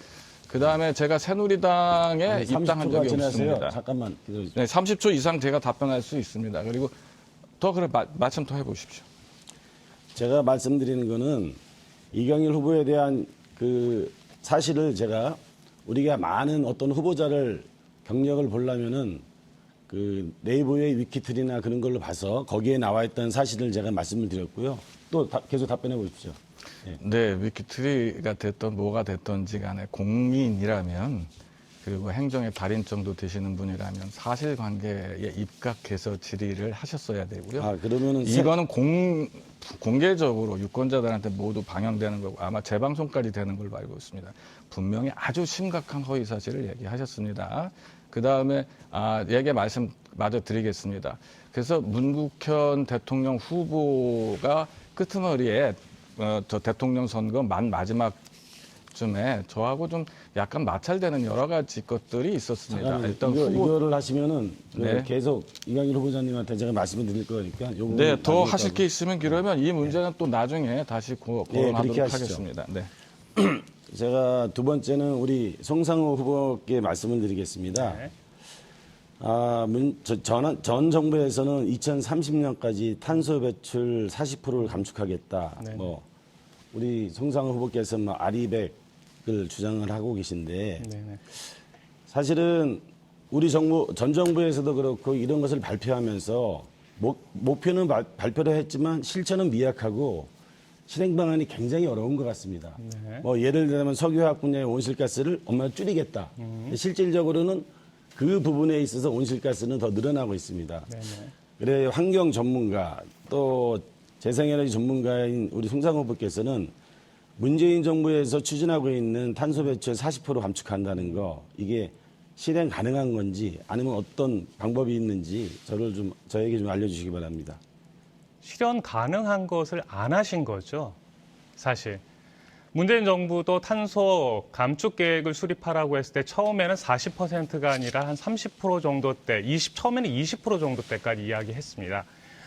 그다음에 제가 새누리당에 입당한 적이 없습니다. 잠깐만 기다려주세요. 네, 30초 이상 제가 답변할 수 있습니다. 그리고 말씀 더 해보십시오. 제가 말씀드리는 거는 이강일 후보에 대한 그 사실을 제가 우리가 많은 어떤 후보자를 경력을 보려면은 그 네이버의 위키트리나 그런 걸로 봐서 거기에 나와 있던 사실을 제가 말씀을 드렸고요. 또 계속 답변해 보십시오. 네, 위키트리가 됐던 뭐가 됐던지 간에 공인이라면 그리고 행정의 달인 정도 되시는 분이라면 사실관계에 입각해서 질의를 하셨어야 되고요. 그러면은 이거는 공개적으로 유권자들한테 모두 방영되는 거고 아마 재방송까지 되는 걸로 알고 있습니다. 분명히 아주 심각한 허위 사실을 얘기하셨습니다. 그 다음에 얘기 말씀 마저 드리겠습니다. 그래서 문국현 대통령 후보가 끄트머리에 저 대통령 선거 마지막쯤에 저하고 좀 약간 마찰되는 여러 가지 것들이 있었습니다. 일단 이거를 하시면은 네. 계속 이강일 후보자님한테 제가 말씀을 드릴 거니까 네, 더 하실 게 있으면 그러면 이 문제는 또 나중에 다시 거론하도록 하겠습니다. 네. 제가 두 번째는 우리 송상호 후보께 말씀을 드리겠습니다. 네. 전 정부에서는 2030년까지 탄소 배출 40%를 감축하겠다. 네. 우리 송상호 후보께서 아리백을 주장을 하고 계신데 네네. 사실은 우리 전 정부에서도 그렇고 이런 것을 발표하면서 목표는 발표를 했지만 실천은 미약하고 실행 방안이 굉장히 어려운 것 같습니다. 네. 예를 들면 석유화학 분야의 온실가스를 얼마나 줄이겠다. 실질적으로는 그 부분에 있어서 온실가스는 더 늘어나고 있습니다. 네네. 그래 환경 전문가 또 재생에너지 전문가인 우리 송상호 후보께서는 문재인 정부에서 추진하고 있는 탄소 배출 40% 감축한다는 거 이게 실행 가능한 건지 아니면 어떤 방법이 있는지 저에게 좀 알려주시기 바랍니다. 실현 가능한 것을 안 하신 거죠, 사실. 문재인 정부도 탄소 감축 계획을 수립하라고 했을 때 처음에는 40%가 아니라 한 30% 정도 대, 처음에는 20% 정도 때까지 이야기했습니다.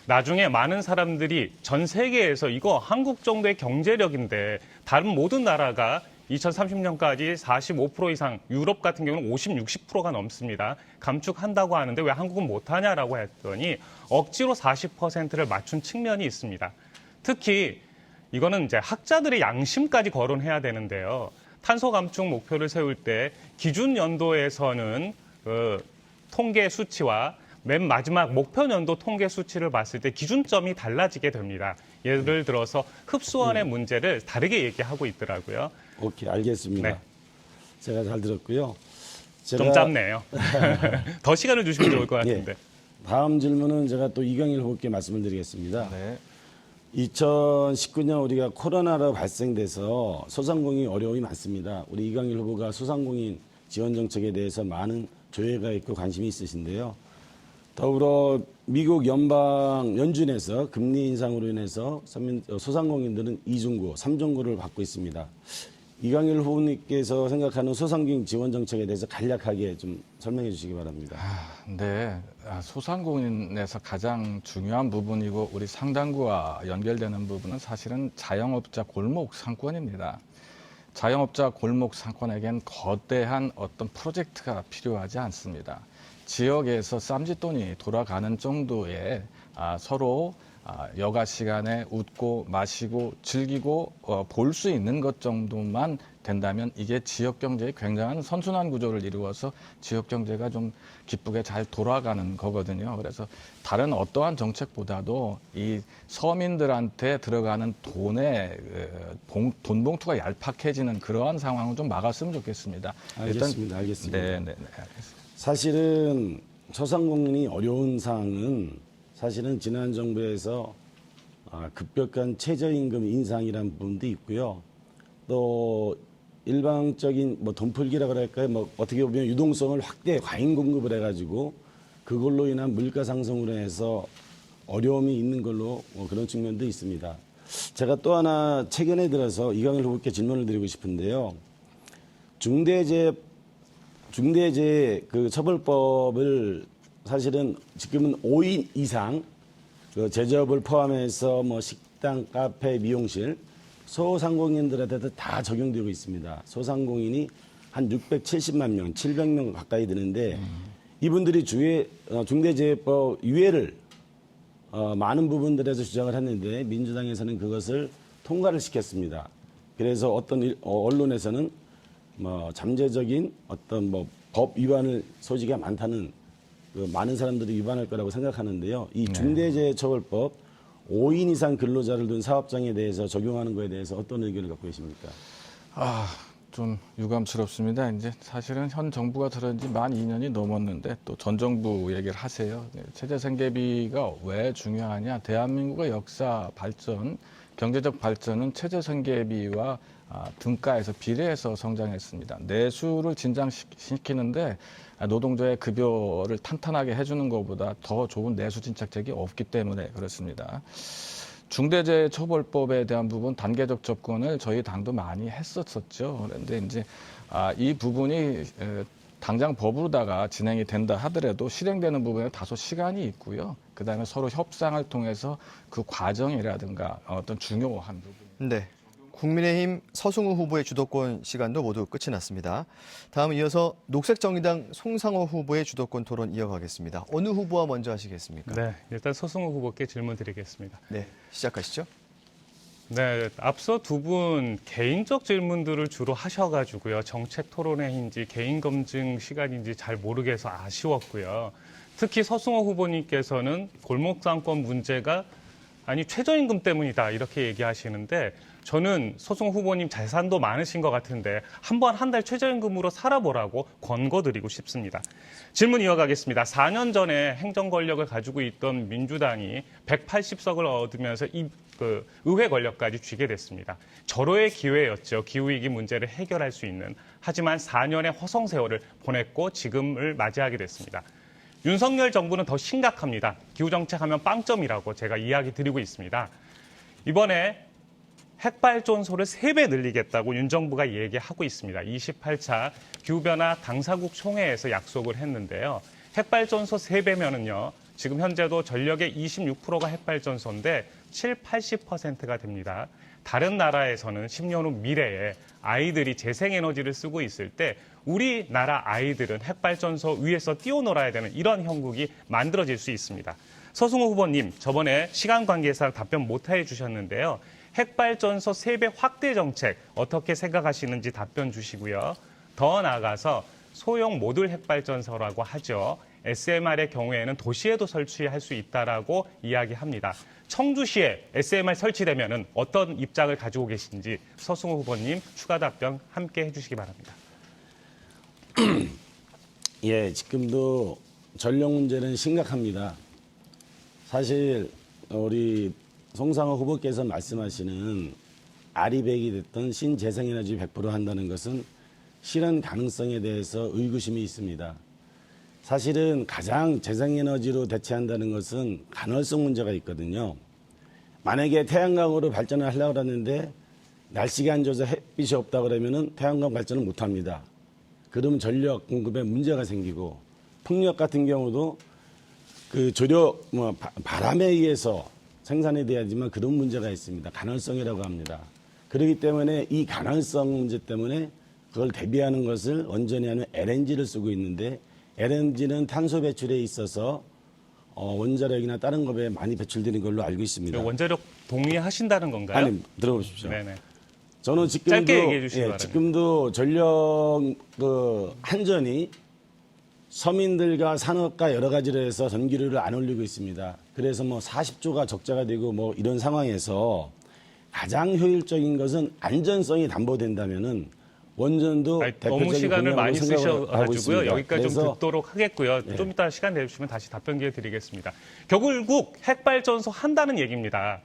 나중에 많은 사람들이 전 세계에서 이거 한국 정도의 경제력인데 다른 모든 나라가 2030년까지 45% 이상, 유럽 같은 경우는 50, 60%가 넘습니다. 감축한다고 하는데 왜 한국은 못하냐라고 했더니 억지로 40%를 맞춘 측면이 있습니다. 특히 이거는 이제 학자들의 양심까지 거론해야 되는데요. 탄소 감축 목표를 세울 때 기준 연도에서는 통계 수치와 맨 마지막 목표 연도 통계 수치를 봤을 때 기준점이 달라지게 됩니다. 예를 들어서 흡수원의 문제를 다르게 얘기하고 있더라고요. 오케이, 알겠습니다. 네. 제가 잘 들었고요. 좀 짧네요. 더 시간을 주시면 좋을 것 같은데. 다음 질문은 제가 또 이강일 후보께 말씀을 드리겠습니다. 네. 2019년 우리가 코로나로 발생돼서 소상공인 어려움이 많습니다. 우리 이강일 후보가 소상공인 지원 정책에 대해서 많은 조예가 있고 관심이 있으신데요. 더불어 미국 연방 연준에서 금리 인상으로 인해서 소상공인들은 2중고, 3중고를 받고 있습니다. 이강일 후보님께서 생각하는 소상공인 지원 정책에 대해서 간략하게 좀 설명해 주시기 바랍니다. 네, 소상공인에서 가장 중요한 부분이고 우리 상당구와 연결되는 부분은 사실은 자영업자 골목 상권입니다. 자영업자 골목 상권에겐 거대한 어떤 프로젝트가 필요하지 않습니다. 지역에서 쌈짓돈이 돌아가는 정도의 서로 여가 시간에 웃고 마시고 즐기고 볼 수 있는 것 정도만 된다면 이게 지역 경제의 굉장한 선순환 구조를 이루어서 지역 경제가 좀 기쁘게 잘 돌아가는 거거든요. 그래서 다른 어떠한 정책보다도 이 서민들한테 들어가는 돈의 돈 봉투가 얄팍해지는 그러한 상황을 좀 막았으면 좋겠습니다. 알겠습니다. 알겠습니다. 네, 알겠습니다. 사실은 소상공인이 어려운 상황은 사실은 지난 정부에서 급격한 최저임금 인상이라는 부분도 있고요. 또 일방적인 돈풀기라 그럴까요? 어떻게 보면 유동성을 확대 과잉 공급을 해가지고 그걸로 인한 물가 상승으로 해서 어려움이 있는 걸로 그런 측면도 있습니다. 제가 또 하나 최근에 들어서 이강일 후보께 질문을 드리고 싶은데요. 중대재해 그 처벌법을 사실은 지금은 5인 이상 그 제조업을 포함해서 식당, 카페, 미용실 소상공인들한테도 다 적용되고 있습니다. 소상공인이 한 670만 명, 700명 가까이 되는데 이분들이 중대재해법 유예를 많은 부분들에서 주장을 했는데 민주당에서는 그것을 통과를 시켰습니다. 그래서 어떤 언론에서는 잠재적인 어떤 법 위반을 소지가 많다는 많은 사람들이 위반할 거라고 생각하는데요. 이 중대재해처벌법 5인 이상 근로자를 둔 사업장에 대해서 적용하는 거에 대해서 어떤 의견을 갖고 계십니까? 좀 유감스럽습니다. 이제 사실은 현 정부가 들어온 지 만 2년이 넘었는데 또 전 정부 얘기를 하세요. 체제 생계비가 왜 중요하냐? 대한민국의 역사 발전, 경제적 발전은 체제 생계비와 등가에서 비례해서 성장했습니다. 내수를 진작시키는데 노동자의 급여를 탄탄하게 해주는 것보다 더 좋은 내수 진작책이 없기 때문에 그렇습니다. 중대재해처벌법에 대한 부분 단계적 접근을 저희 당도 많이 했었죠. 그런데 이제 이 부분이 당장 법으로다가 진행이 된다 하더라도 실행되는 부분에 다소 시간이 있고요. 그다음에 서로 협상을 통해서 그 과정이라든가 어떤 중요한 부분. 네. 국민의힘 서승우 후보의 주도권 시간도 모두 끝이 났습니다. 다음 이어서 녹색정의당 송상호 후보의 주도권 토론 이어가겠습니다. 어느 후보와 먼저 하시겠습니까? 네, 일단 서승우 후보께 질문 드리겠습니다. 네, 시작하시죠. 네, 앞서 두 분 개인적 질문들을 주로 하셔가지고요. 정책 토론회인지 개인 검증 시간인지 잘 모르겠어 아쉬웠고요. 특히 서승호 후보님께서는 골목상권 문제가 최저임금 때문이다 이렇게 얘기하시는데 저는 서승호 후보님 재산도 많으신 것 같은데 한번 한 달 최저임금으로 살아보라고 권고드리고 싶습니다. 질문 이어가겠습니다. 4년 전에 행정 권력을 가지고 있던 민주당이 180석을 얻으면서 의회 권력까지 쥐게 됐습니다. 절호의 기회였죠. 기후위기 문제를 해결할 수 있는. 하지만 4년의 허송 세월을 보냈고 지금을 맞이하게 됐습니다. 윤석열 정부는 더 심각합니다. 기후정책하면 빵점이라고 제가 이야기 드리고 있습니다. 이번에 핵발전소를 3배 늘리겠다고 윤 정부가 얘기하고 있습니다. 28차 기후변화 당사국 총회에서 약속을 했는데요. 핵발전소 3배면은요. 지금 현재도 전력의 26%가 핵발전소인데 80%가 됩니다. 다른 나라에서는 10년 후 미래에 아이들이 재생에너지를 쓰고 있을 때 우리나라 아이들은 핵발전소 위에서 뛰어놀아야 되는 이런 형국이 만들어질 수 있습니다. 서승호 후보님, 저번에 시간 관계상 답변 못 해주셨는데요. 핵발전소 3배 확대 정책 어떻게 생각하시는지 답변 주시고요. 더 나아가서 소형 모듈 핵발전소라고 하죠. SMR의 경우에는 도시에도 설치할 수 있다라고 이야기합니다. 청주시에 SMR 설치되면은 어떤 입장을 가지고 계신지 서승호 후보님 추가 답변 함께 해주시기 바랍니다. 예, 지금도 전력 문제는 심각합니다. 사실 우리 송상호 후보께서 말씀하시는 아리백이 됐던 신재생에너지 100% 한다는 것은 실현 가능성에 대해서 의구심이 있습니다. 사실은 가장 재생에너지로 대체한다는 것은 간헐성 문제가 있거든요. 만약에 태양광으로 발전을 하려고 하는데 날씨가 안 좋아서 햇빛이 없다 그러면은 태양광 발전을 못 합니다. 그러면 전력 공급에 문제가 생기고 풍력 같은 경우도 그 조력 바람에 의해서 생산이 돼야지만 그런 문제가 있습니다. 간헐성이라고 합니다. 그렇기 때문에 이 간헐성 문제 때문에 그걸 대비하는 것을 원전이 하는 LNG를 쓰고 있는데 LNG는 탄소 배출에 있어서 원자력이나 다른 것에 많이 배출되는 걸로 알고 있습니다. 원자력 동의하신다는 건가요? 아니 들어보십시오. 네네. 저는 짧게 얘기해 주시기 바랍니다. 지금도 전력 한전이 서민들과 산업과 여러 가지로 해서 전기료를 안 올리고 있습니다. 그래서 40조가 적자가 되고 이런 상황에서 가장 효율적인 것은 안전성이 담보된다면은 원전도 대표적인 너무 시간을 많이 쓰셔가지고요. 있습니다. 여기까지 좀 듣도록 하겠고요. 좀 이따 시간 내주시면 다시 답변 기회 드리겠습니다. 결국 핵발전소 한다는 얘기입니다.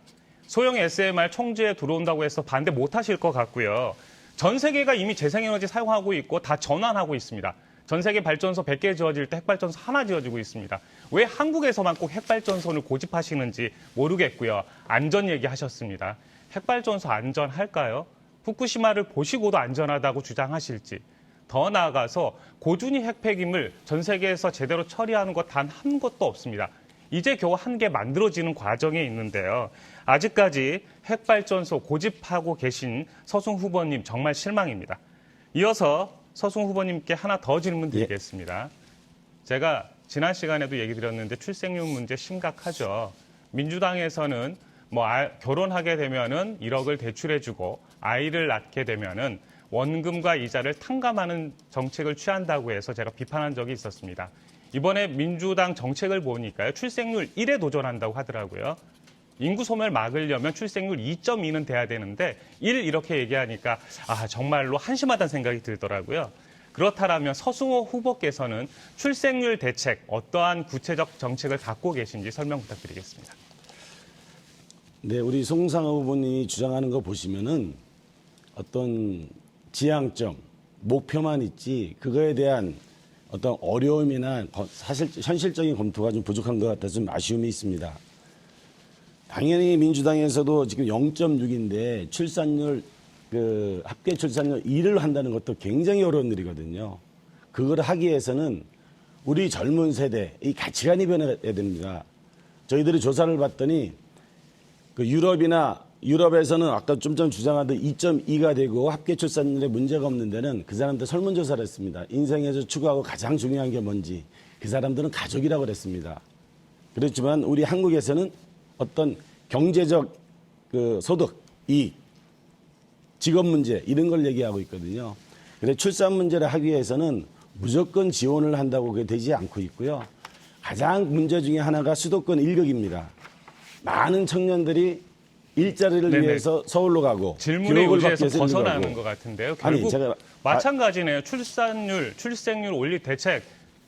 소형 SMR 청주에 들어온다고 해서 반대 못하실 것 같고요. 전 세계가 이미 재생에너지 사용하고 있고 다 전환하고 있습니다. 전 세계 발전소 100개 지어질 때 핵발전소 하나 지어지고 있습니다. 왜 한국에서만 꼭 핵발전소를 고집하시는지 모르겠고요. 안전 얘기하셨습니다. 핵발전소 안전할까요? 후쿠시마를 보시고도 안전하다고 주장하실지. 더 나아가서 고준위 핵폐기물 전 세계에서 제대로 처리하는 것 단 한 곳도 없습니다. 이제 겨우 한 개 만들어지는 과정에 있는데요. 아직까지 핵발전소 고집하고 계신 서승 후보님 정말 실망입니다. 이어서 서승 후보님께 하나 더 질문 드리겠습니다. 제가 지난 시간에도 얘기 드렸는데 출생률 문제 심각하죠. 민주당에서는 결혼하게 되면은 1억을 대출해주고 아이를 낳게 되면은 원금과 이자를 탕감하는 정책을 취한다고 해서 제가 비판한 적이 있었습니다. 이번에 민주당 정책을 보니까요. 출생률 1에 도전한다고 하더라고요. 인구 소멸 막으려면 출생률 2.2는 돼야 되는데 1 이렇게 얘기하니까 정말로 한심하다는 생각이 들더라고요. 그렇다면 서승호 후보께서는 출생률 대책 어떠한 구체적 정책을 갖고 계신지 설명 부탁드리겠습니다. 네, 우리 송상호 후보님이 주장하는 거 보시면은 어떤 지향점, 목표만 있지 그거에 대한 어떤 어려움이나 사실 현실적인 검토가 좀 부족한 것 같아서 좀 아쉬움이 있습니다. 당연히 민주당에서도 지금 0.6인데 출산율 합계 출산율 1을 한다는 것도 굉장히 어려운 일이거든요. 그걸 하기 위해서는 우리 젊은 세대 이 가치관이 변해야 됩니다. 저희들이 조사를 봤더니 유럽에서는 아까 좀 전 주장하던 2.2가 되고 합계 출산율에 문제가 없는 데는 그 사람들 설문조사를 했습니다. 인생에서 추구하고 가장 중요한 게 뭔지 그 사람들은 가족이라고 그랬습니다. 그렇지만 우리 한국에서는 어떤 경제적 소득, 이익, 직업 문제 이런 걸 얘기하고 있거든요. 그래서 출산 문제를 하기 위해서는 무조건 지원을 한다고 그게 되지 않고 있고요. 가장 문제 중에 하나가 수도권 일격입니다. 많은 청년들이 일자리를 위해서 서울로 가고 질문의 교육을 요지에서 받기 위해서 벗어나는 가고. 것 같은데요. 결국 마찬가지네요. 출생률 올릴 대책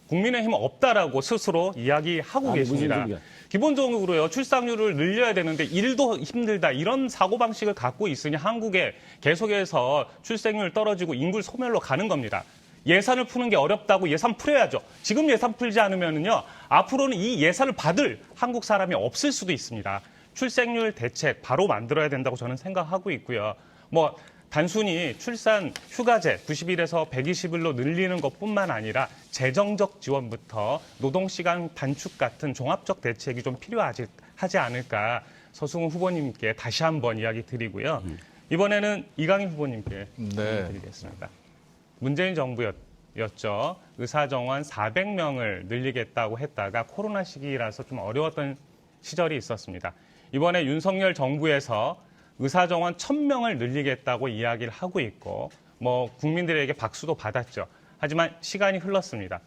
국민의힘은 없다라고 스스로 이야기하고 계십니다. 기본적으로요. 출산율을 늘려야 되는데 일도 힘들다. 이런 사고방식을 갖고 있으니 한국에 계속해서 출생률 떨어지고 인구 소멸로 가는 겁니다. 예산을 푸는 게 어렵다고 예산 풀어야죠. 지금 예산 풀지 않으면요. 앞으로는 이 예산을 받을 한국 사람이 없을 수도 있습니다. 출생률 대책 바로 만들어야 된다고 저는 생각하고 있고요. 단순히 출산 휴가제 90일에서 120일로 늘리는 것뿐만 아니라 재정적 지원부터 노동시간 단축 같은 종합적 대책이 좀 필요하지 않을까 서승호 후보님께 다시 한번 이야기 드리고요. 이번에는 이강인 후보님께 드리겠습니다. 문재인 정부였죠. 의사정원 400명을 늘리겠다고 했다가 코로나 시기라서 좀 어려웠던 시절이 있었습니다. 이번에 윤석열 정부에서 의사 정원 1,000명을 늘리겠다고 이야기를 하고 있고 뭐 국민들에게 박수도 받았죠. 하지만 시간이 흘렀습니다.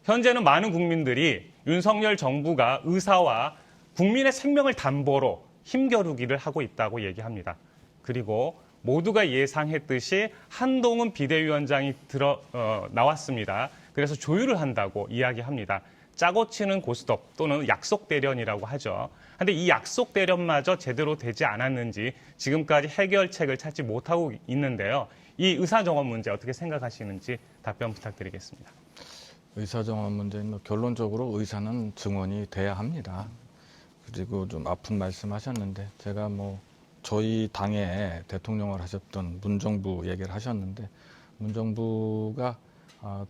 현재는 많은 국민들이 윤석열 정부가 의사와 국민의 생명을 담보로 힘겨루기를 하고 있다고 얘기합니다. 그리고 모두가 예상했듯이 한동훈 비대위원장이 나왔습니다. 그래서 조율을 한다고 이야기합니다. 짜고 치는 고스톱 또는 약속 대련이라고 하죠. 그런데 이 약속 대련마저 제대로 되지 않았는지 지금까지 해결책을 찾지 못하고 있는데요. 이 의사정원 문제 어떻게 생각하시는지 답변 부탁드리겠습니다. 의사정원 문제는 뭐 결론적으로 의사는 증원이 돼야 합니다. 그리고 좀 아픈 말씀하셨는데 제가 뭐 저희 당에 대통령을 하셨던 문정부 얘기를 하셨는데 문정부가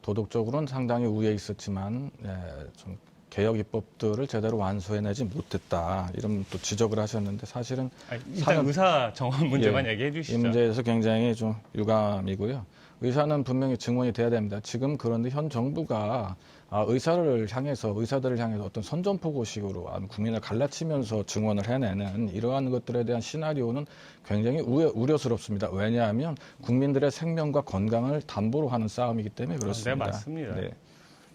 도덕적으로는 상당히 우위에 있었지만 좀 개혁 입법들을 제대로 완수해내지 못했다 이런 또 지적을 하셨는데 사실은 일단 의사 정원 문제만 얘기해 주시죠. 이 문제에서 굉장히 좀 유감이고요. 의사는 분명히 증원이 돼야 됩니다. 지금 그런데 현 정부가 의사들을 향해서 어떤 선전포고식으로 국민을 갈라치면서 증원을 해내는 이러한 것들에 대한 시나리오는 굉장히 우려스럽습니다. 왜냐하면 국민들의 생명과 건강을 담보로 하는 싸움이기 때문에 그렇습니다. 네, 맞습니다. 네.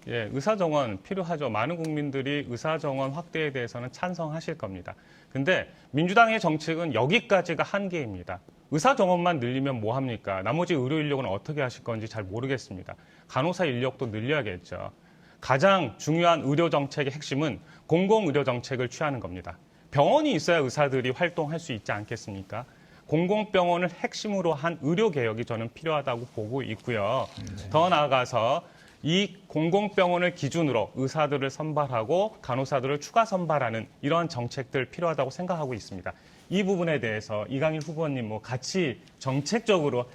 예, 의사정원 필요하죠. 많은 국민들이 의사정원 확대에 대해서는 찬성하실 겁니다. 근데 민주당의 정책은 여기까지가 한계입니다. 의사정원만 늘리면 뭐 합니까? 나머지 의료 인력은 어떻게 하실 건지 잘 모르겠습니다. 간호사 인력도 늘려야겠죠. 가장 중요한 의료 정책의 핵심은 공공의료 정책을 취하는 겁니다. 병원이 있어야 의사들이 활동할 수 있지 않겠습니까? 공공병원을 핵심으로 한 의료 개혁이 저는 필요하다고 보고 있고요. 더 나아가서 이 공공병원을 기준으로 의사들을 선발하고 간호사들을 추가 선발하는 이러한 정책들 필요하다고 생각하고 있습니다. 이 부분에 대해서 이강일 후보님 뭐 같이 정책적으로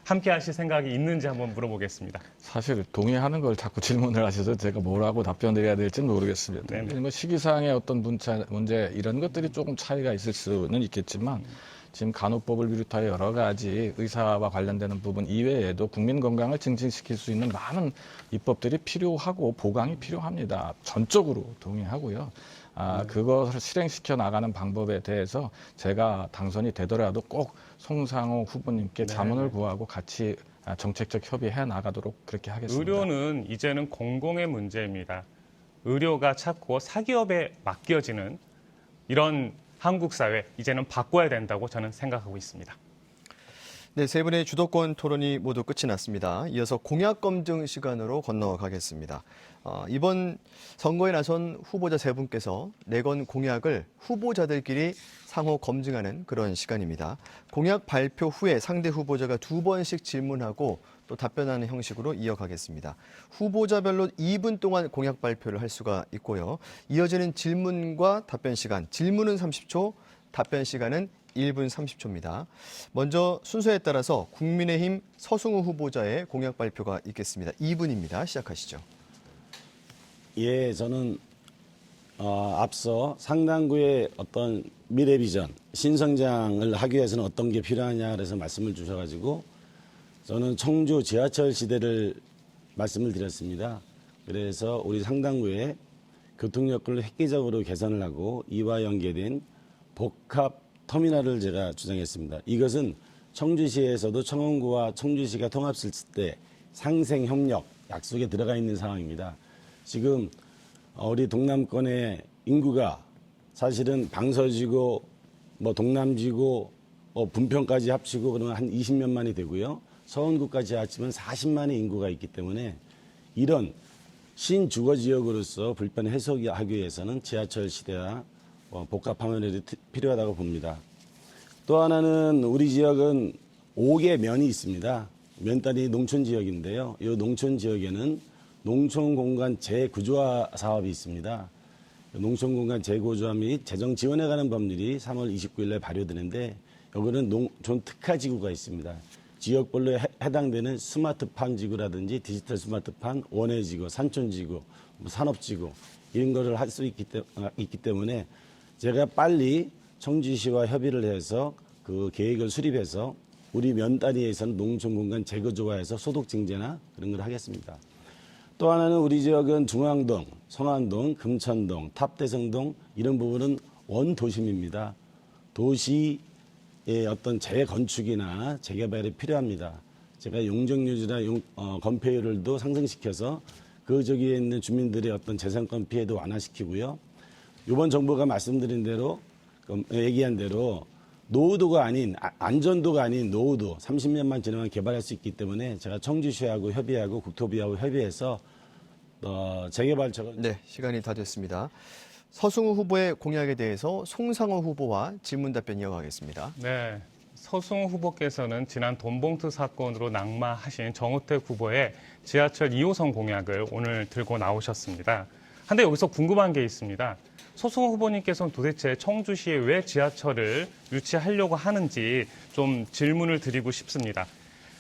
함께 하실 생각이 있는지 한번 물어보겠습니다. 사실 동의하는 걸 자꾸 질문을 하셔서 제가 뭐라고 답변드려야 될지 모르겠습니다. 뭐 시기상의 어떤 문제 이런 것들이 조금 차이가 있을 수는 있겠지만 지금 간호법을 비롯하여 여러 가지 의사와 관련되는 부분 이외에도 국민 건강을 증진시킬 수 있는 많은 입법들이 필요하고 보강이 필요합니다. 전적으로 동의하고요. 그것을 실행시켜 나가는 방법에 대해서 제가 당선이 되더라도 꼭 송상호 후보님께 자문을 구하고 같이 정책적 협의해 나가도록 그렇게 하겠습니다. 의료는 이제는 공공의 문제입니다. 의료가 자꾸 사기업에 맡겨지는 이런 한국 사회 이제는 바꿔야 된다고 저는 생각하고 있습니다. 네, 세 분의 주도권 토론이 모두 끝이 났습니다. 이어서 공약 검증 시간으로 건너가겠습니다. 이번 선거에 나선 후보자 세 분께서 내건 공약을 후보자들끼리 상호 검증하는 그런 시간입니다. 공약 발표 후에 상대 후보자가 2번씩 질문하고 또 답변하는 형식으로 이어가겠습니다. 후보자별로 2분 동안 공약 발표를 할 수가 있고요. 이어지는 질문과 답변 시간, 질문은 30초, 답변 시간은 1분 30초입니다. 먼저 순서에 따라서 국민의힘 서승우 후보자의 공약 발표가 있겠습니다. 2분입니다. 시작하시죠. 예, 저는 앞서 상당구의 어떤 미래 비전, 신성장을 하기 위해서는 어떤 게 필요하냐 그래서 말씀을 주셔가지고 저는 청주 지하철 시대를 말씀을 드렸습니다. 그래서 우리 상당구의 교통여건을 획기적으로 개선을 하고 이와 연계된 복합 터미널을 제가 주장했습니다. 이것은 청주시에서도 청원구와 청주시가 통합했을 때 상생협력 약속에 들어가 있는 상황입니다. 지금 우리 동남권의 인구가 사실은 방서지구, 동남지구, 분평까지 합치고 그러면 한 20몇만이 되고요. 서원구까지 합치면 40만의 인구가 있기 때문에 이런 신주거지역으로서 불편 해소하기 위해서는 지하철 시대와 복합 터미널이 필요하다고 봅니다. 또 하나는 우리 지역은 5개 면이 있습니다. 면단이 농촌 지역인데요. 이 농촌 지역에는 농촌 공간 재구조화 사업이 있습니다. 농촌 공간 재구조화 및 재정 지원에 관한 법률이 3월 29일에 발효되는데 여기는 농촌 특화 지구가 있습니다. 지역별로 해당되는 스마트팜 지구라든지 디지털 스마트팜, 원해 지구, 산촌 지구, 산업 지구 이런 거를 할 수 있기 때문에 제가 빨리 청주시와 협의를 해서 그 계획을 수립해서 우리 면 단위에서는 농촌 공간 재구조화해서 소득 증대나 그런 걸 하겠습니다. 또 하나는 우리 지역은 중앙동, 성안동, 금천동, 탑대성동 이런 부분은 원도심입니다. 도시 어떤 재건축이나 재개발이 필요합니다. 제가 용적률이나 건폐율도 상승시켜서 그 저기에 있는 주민들의 어떤 재산권 피해도 완화시키고요. 이번 정부가 말씀드린 대로 얘기한 대로 노후도가 아닌 안전도가 아닌 노후도 30년만 지나면 개발할 수 있기 때문에 제가 청주시하고 협의하고 국토부하고 협의해서 재개발 네, 시간이 다 됐습니다. 서승우 후보의 공약에 대해서 송상호 후보와 질문 답변 이어가겠습니다. 네, 서승우 후보께서는 지난 돈봉투 사건으로 낙마하신 정우택 후보의 지하철 2호선 공약을 오늘 들고 나오셨습니다. 한데 여기서 궁금한 게 있습니다. 서승우 후보님께서는 도대체 청주시에 왜 지하철을 유치하려고 하는지 좀 질문을 드리고 싶습니다.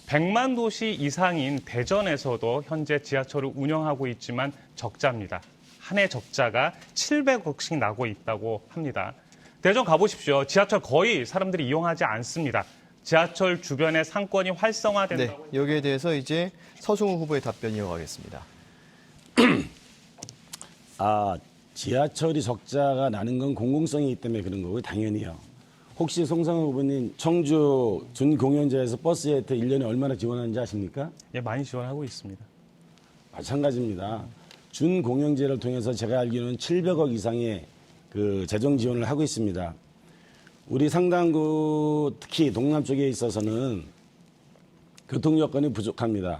100만 도시 이상인 대전에서도 현재 지하철을 운영하고 있지만 적자입니다. 한 해 적자가 700억씩 나고 있다고 합니다. 대전 가보십시오. 지하철 거의 사람들이 이용하지 않습니다. 지하철 주변의 상권이 활성화된다고. 네, 여기에 대해서 이제 서승우 후보의 답변 이어가겠습니다. 지하철이 적자가 나는 건 공공성이기 때문에 그런 거고요. 당연히요. 혹시 송상호 후보님 청주 준공연제에서 버스 혜택 1년에 얼마나 지원하는지 아십니까? 예, 많이 지원하고 있습니다. 마찬가지입니다. 준공영제를 통해서 제가 알기로는 700억 이상의 그 재정 지원을 하고 있습니다. 우리 상당구 특히 동남 쪽에 있어서는 교통 여건이 부족합니다.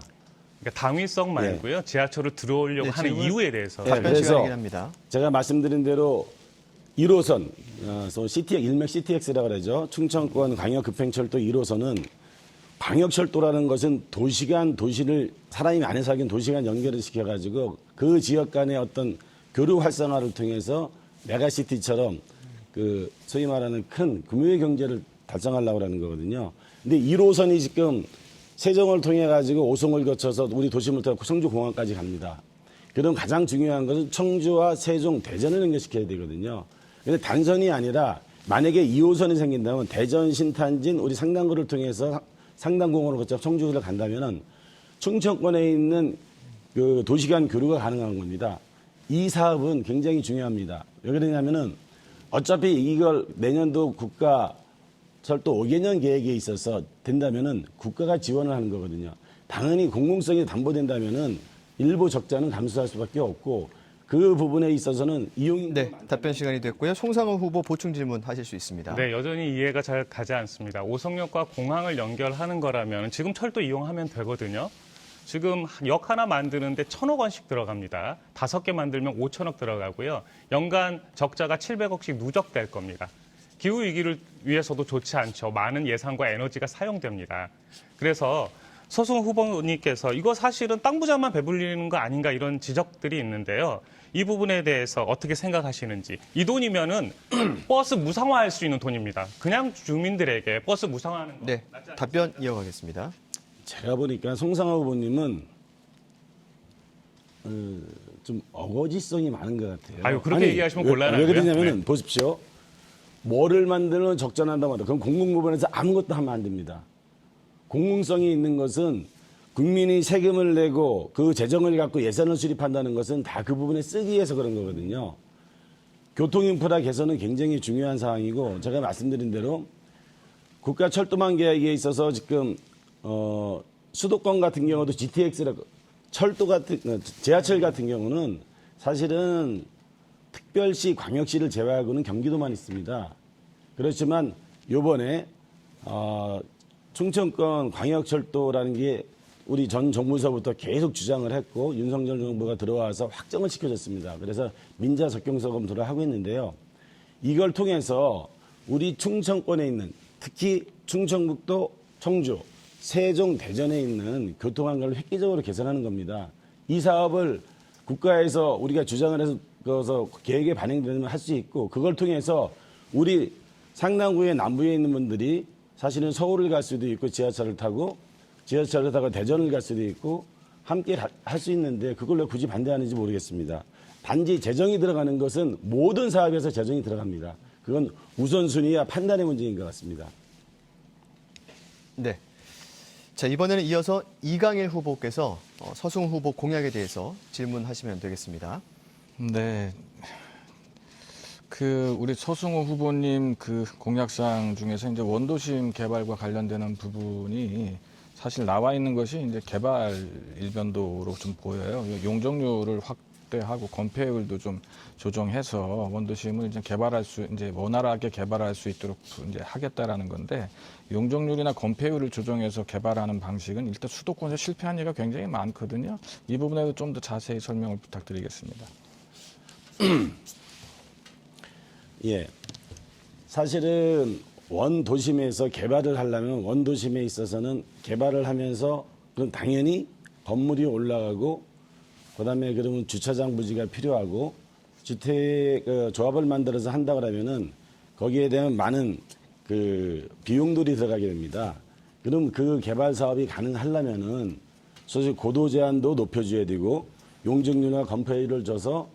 그러니까 당위성 말고요. 지하철을 들어오려고 네, 하는 질문- 이유에 대해서. 네, 답변 그래서 시간이긴 합니다. 제가 말씀드린 대로 1호선, 일명 CTX라고 그러죠. 충청권 광역급행철도 1호선은 광역철도라는 것은 도시간 도시를 사람이 많이 살긴 도시간 연결을 시켜가지고 그 지역 간의 어떤 교류 활성화를 통해서 메가시티처럼 그 소위 말하는 큰 금융의 경제를 달성하려고 하는 거거든요. 근데 1호선이 지금 세종을 통해 가지고 5성을 거쳐서 우리 도심을 타고 청주공항까지 갑니다. 그럼 가장 중요한 것은 청주와 세종, 대전을 연결시켜야 되거든요. 근데 단선이 아니라 만약에 2호선이 생긴다면 대전, 신탄진, 우리 상당구를 통해서 상당공원을 거쳐 청주를 간다면은 충청권에 있는 그 도시간 교류가 가능한 겁니다. 이 사업은 굉장히 중요합니다. 왜 그러냐면은 어차피 이걸 내년도 국가 철도 5개년 계획에 있어서 된다면은 국가가 지원을 하는 거거든요. 당연히 공공성이 담보된다면은 일부 적자는 감수할 수밖에 없고 그 부분에 있어서는 이용이 네, 답변 시간이 됐고요. 송상호 후보 보충 질문 하실 수 있습니다. 네, 여전히 이해가 잘 가지 않습니다. 오송역과 공항을 연결하는 거라면 지금 철도 이용하면 되거든요. 지금 역 하나 만드는데 1,000억 원씩 들어갑니다. 5개 만들면 5천억 들어가고요. 연간 적자가 700억씩 누적될 겁니다. 기후 위기를 위해서도 좋지 않죠. 많은 예산과 에너지가 사용됩니다. 그래서 서승우 후보님께서 이거 사실은 땅 부자만 배불리는 거 아닌가 이런 지적들이 있는데요. 이 부분에 대해서 어떻게 생각하시는지. 이 돈이면은 버스 무상화할 수 있는 돈입니다. 그냥 주민들에게 버스 무상화하는 거. 네, 낫지 않습니까? 답변 이어가겠습니다. 제가 보니까 송상호 후보님은 좀 어거지성이 많은 것 같아요. 아유, 그렇게 얘기하시면 곤란하고요. 왜 그러냐면은 네. 보십시오. 뭐를 만들면 적자난다고 하다. 그럼 공공부문에서 아무것도 하면 안 됩니다. 공공성이 있는 것은 국민이 세금을 내고 그 재정을 갖고 예산을 수립한다는 것은 다 그 부분에 쓰기 위해서 그런 거거든요. 교통인프라 개선은 굉장히 중요한 사항이고 제가 말씀드린 대로 국가철도망 계획에 있어서 지금 수도권 같은 경우도 GTX라고 철도 같은 지하철 같은 경우는 사실은 특별시, 광역시를 제외하고는 경기도만 있습니다. 그렇지만 이번에 충청권 광역철도라는 게 우리 전 정부에서부터 계속 주장을 했고 윤석열 정부가 들어와서 확정을 시켜줬습니다. 그래서 민자 적용서 검토를 하고 있는데요. 이걸 통해서 우리 충청권에 있는 특히 충청북도, 청주, 세종, 대전에 있는 교통환경을 획기적으로 개선하는 겁니다. 이 사업을 국가에서 우리가 주장을 해서 계획에 반영되면 할 수 있고 그걸 통해서 우리 상당구의 남부에 있는 분들이 사실은 서울을 갈 수도 있고 지하철을 타고 대전을 갈 수도 있고 함께 할 수 있는데 그걸 왜 굳이 반대하는지 모르겠습니다. 단지 재정이 들어가는 것은 모든 사업에서 재정이 들어갑니다. 그건 우선순위와 판단의 문제인 것 같습니다. 네. 자, 이번에는 이어서 이강일 후보께서 서승우 후보 공약에 대해서 질문하시면 되겠습니다. 네. 우리 서승우 후보님 공약사항 중에서 이제 원도심 개발과 관련되는 부분이 사실 나와 있는 것이 이제 개발 일변도로 좀 보여요. 용적률을 확대하고 건폐율도 좀 조정해서 원도심을 이제 원활하게 개발할 수 있도록 이제 하겠다라는 건데, 용적률이나 건폐율을 조정해서 개발하는 방식은 일단 수도권에서 실패한 예가 굉장히 많거든요. 이 부분에도 좀 더 자세히 설명을 부탁드리겠습니다. 예. 사실은 원도심에서 개발을 하려면 원도심에 있어서는 개발을 하면서 그럼 당연히 건물이 올라가고 그다음에 그러면 주차장 부지가 필요하고 주택 조합을 만들어서 한다 그러면은 거기에 대한 많은 비용들이 들어가게 됩니다. 그럼 그 개발 사업이 가능하려면은 사실 고도 제한도 높여줘야 되고 용적률과 건폐율을 줘서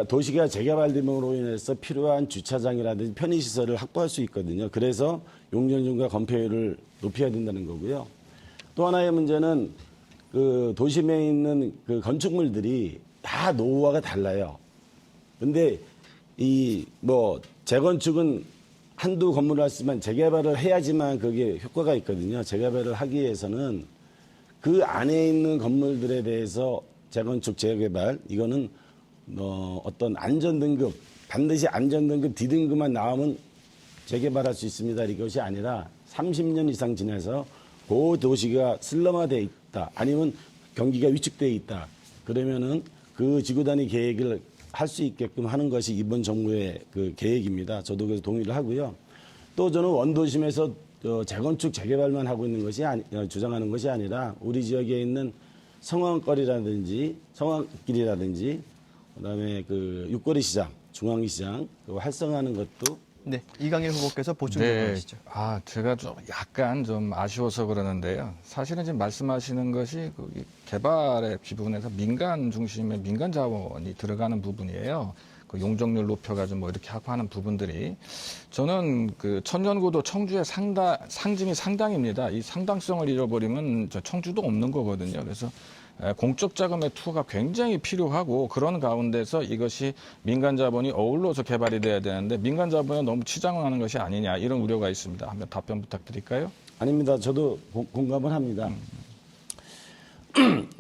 도시가 재개발됨으로 인해서 필요한 주차장이라든지 편의시설을 확보할 수 있거든요. 그래서 용적률과 건폐율을 높여야 된다는 거고요. 또 하나의 문제는 도심에 있는 건축물들이 다 노후화가 달라요. 근데 재건축은 한두 건물을 하지만 재개발을 해야지만 그게 효과가 있거든요. 재개발을 하기 위해서는 그 안에 있는 건물들에 대해서 재건축, 재개발, 이거는 어떤 안전등급, 반드시 안전등급 D등급만 나오면 재개발할 수 있습니다. 이것이 아니라 30년 이상 지나서 그 도시가 슬럼화되어 있다. 아니면 경기가 위축되어 있다. 그러면은 그 지구단위 계획을 할 수 있게끔 하는 것이 이번 정부의 계획입니다. 저도 그래서 동의를 하고요. 또 저는 원도심에서 재건축, 재개발만 하고 있는 것이 주장하는 것이 아니라 우리 지역에 있는 성황거리라든지 성황길이라든지 그다음에 육거리 시장, 중앙리 시장 활성화하는 것도. 네, 이강일 후보께서 보충 요구하시죠. 제가 좀 약간 좀 아쉬워서 그러는데요. 사실은 지금 말씀하시는 것이 개발의 부분에서 민간 중심의 민간 자원이 들어가는 부분이에요. 용적률 높여가지고 이렇게 하고 하는 부분들이, 저는 천년고도 청주의 상징이 상당입니다. 이 상당성을 잃어버리면 청주도 없는 거거든요. 그래서 공적 자금의 투하가 굉장히 필요하고, 그런 가운데서 이것이 민간 자본이 어울러서 개발이 돼야 되는데 민간 자본에 너무 치장을 하는 것이 아니냐, 이런 우려가 있습니다. 한번 답변 부탁드릴까요? 아닙니다. 저도 공감을 합니다.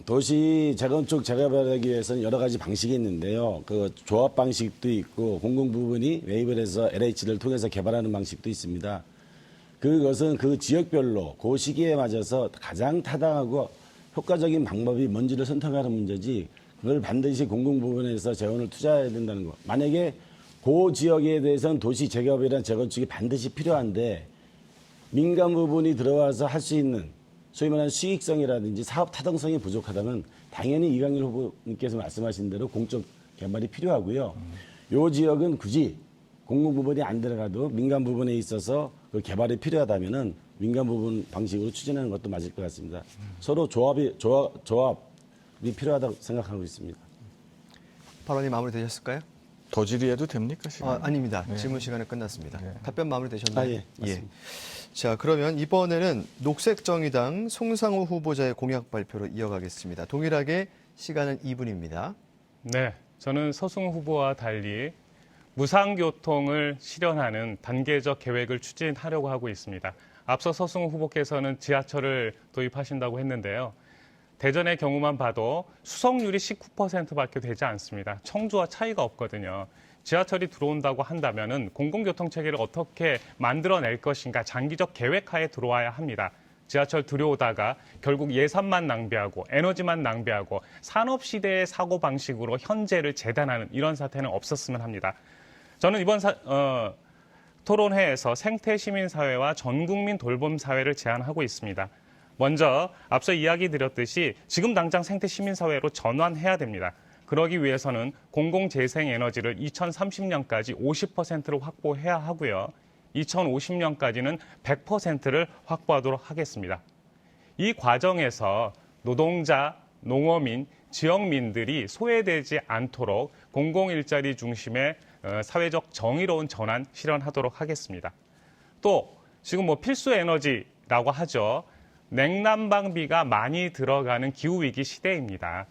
도시 재건축, 재개발하기 위해서는 여러 가지 방식이 있는데요. 조합 방식도 있고 공공 부분이 매입을 해서 LH를 통해서 개발하는 방식도 있습니다. 그것은 그 지역별로 그 시기에 맞아서 가장 타당하고 효과적인 방법이 뭔지를 선택하는 문제지, 그걸 반드시 공공 부분에서 재원을 투자해야 된다는 것. 만약에 그 지역에 대해서는 도시 재개발이란 재건축이 반드시 필요한데 민간 부분이 들어와서 할 수 있는 소위 말하는 수익성이라든지 사업 타당성이 부족하다면 당연히 이강일 후보님께서 말씀하신 대로 공적 개발이 필요하고요. 이 지역은 굳이 공공 부분이 안 들어가도 민간 부분에 있어서 개발이 필요하다면은 민간 부분 방식으로 추진하는 것도 맞을 것 같습니다. 서로 조합이 필요하다고 생각하고 있습니다. 발언이 마무리되셨을까요? 더 질의해도 됩니까? 시간? 아닙니다. 네. 질문 시간은 끝났습니다. 네. 답변 마무리되셨나요? 예, 맞습니다. 자, 그러면 이번에는 녹색정의당 송상우 후보자의 공약 발표로 이어가겠습니다. 동일하게 시간은 2분입니다. 네, 저는 서승우 후보와 달리 무상교통을 실현하는 단계적 계획을 추진하려고 하고 있습니다. 앞서 서승우 후보께서는 지하철을 도입하신다고 했는데요. 대전의 경우만 봐도 수석률이 19%밖에 되지 않습니다. 청주와 차이가 없거든요. 지하철이 들어온다고 한다면은 공공교통 체계를 어떻게 만들어낼 것인가 장기적 계획하에 들어와야 합니다. 지하철 들여오다가 결국 예산만 낭비하고 에너지만 낭비하고 산업시대의 사고방식으로 현재를 재단하는 이런 사태는 없었으면 합니다. 저는 이번 토론회에서 생태시민사회와 전국민 돌봄사회를 제안하고 있습니다. 먼저 앞서 이야기 드렸듯이 지금 당장 생태시민사회로 전환해야 됩니다. 그러기 위해서는 공공재생에너지를 2030년까지 50%로 확보해야 하고요. 2050년까지는 100%를 확보하도록 하겠습니다. 이 과정에서 노동자, 농어민, 지역민들이 소외되지 않도록 공공일자리 중심의 사회적 정의로운 전환 실현하도록 하겠습니다. 또 지금 필수 에너지라고 하죠. 냉난방비가 많이 들어가는 기후위기 시대입니다.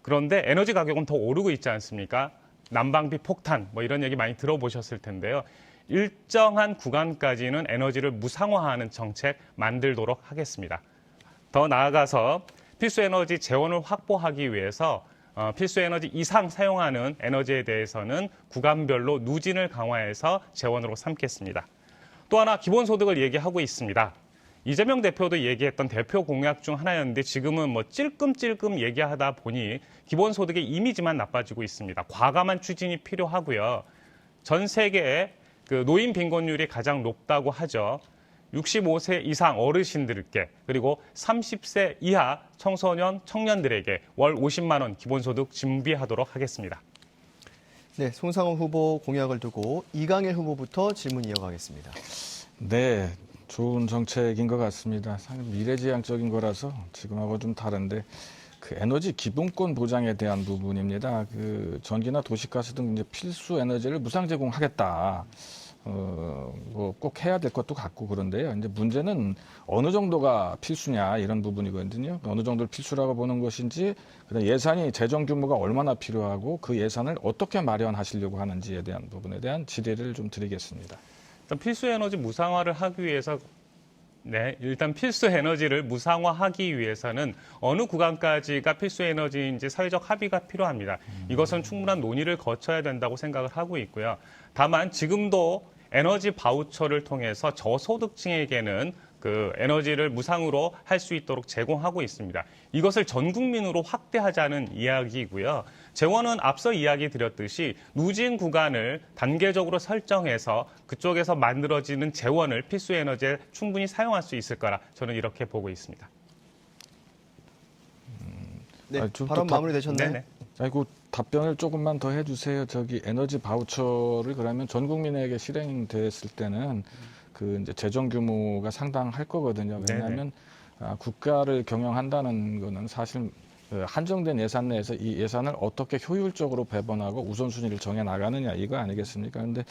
그런데 에너지 가격은 더 오르고 있지 않습니까? 난방비 폭탄 뭐 이런 얘기 많이 들어보셨을 텐데요. 일정한 구간까지는 에너지를 무상화하는 정책 만들도록 하겠습니다. 더 나아가서 필수 에너지 재원을 확보하기 위해서 필수 에너지 이상 사용하는 에너지에 대해서는 구간별로 누진을 강화해서 재원으로 삼겠습니다. 또 하나 기본소득을 얘기하고 있습니다. 이재명 대표도 얘기했던 대표 공약 중 하나였는데 지금은 뭐 찔끔찔끔 얘기하다 보니 기본소득의 이미지만 나빠지고 있습니다. 과감한 추진이 필요하고요. 전 세계에 그 노인 빈곤율이 가장 높다고 하죠. 65세 이상 어르신들께 그리고 30세 이하 청소년 청년들에게 월 50만 원 기본소득 준비하도록 하겠습니다. 네, 송상훈 후보 공약을 두고 이강일 후보부터 질문 이어가겠습니다. 네, 좋은 정책인 것 같습니다. 상당히 미래지향적인 거라서 지금하고 좀 다른데 그 에너지 기본권 보장에 대한 부분입니다. 그 전기나 도시가스 등 이제 필수 에너지를 무상 제공하겠다. 뭐 꼭 해야 될 것도 같고 그런데요. 이제 문제는 어느 정도가 필수냐 이런 부분이거든요. 어느 정도를 필수라고 보는 것인지, 그다음 예산이 재정 규모가 얼마나 필요하고 그 예산을 어떻게 마련하시려고 하는지에 대한 부분에 대한 질의를 좀 드리겠습니다. 일단 필수 에너지 무상화를 하기 위해서 일단 필수 에너지를 무상화하기 위해서는 어느 구간까지가 필수 에너지인지 사회적 합의가 필요합니다. 이것은 충분한 논의를 거쳐야 된다고 생각을 하고 있고요. 다만 지금도 에너지 바우처를 통해서 저소득층에게는 그 에너지를 무상으로 할 수 있도록 제공하고 있습니다. 이것을 전 국민으로 확대하자는 이야기이고요. 재원은 앞서 이야기 드렸듯이 누진 구간을 단계적으로 설정해서 그쪽에서 만들어지는 재원을 필수 에너지에 충분히 사용할 수 있을 거라 저는 이렇게 보고 있습니다. 네, 발언 마무리되셨나요? 네네. 아이고, 답변을 조금만 더 해주세요. 저기 에너지 바우처를 그러면 전 국민에게 실행됐을 때는 그 이제 재정 규모가 상당할 거거든요. 왜냐하면 국가를 경영한다는 거는 사실 한정된 예산 내에서 이 예산을 어떻게 효율적으로 배분하고 우선순위를 정해 나가느냐 이거 아니겠습니까? 그런데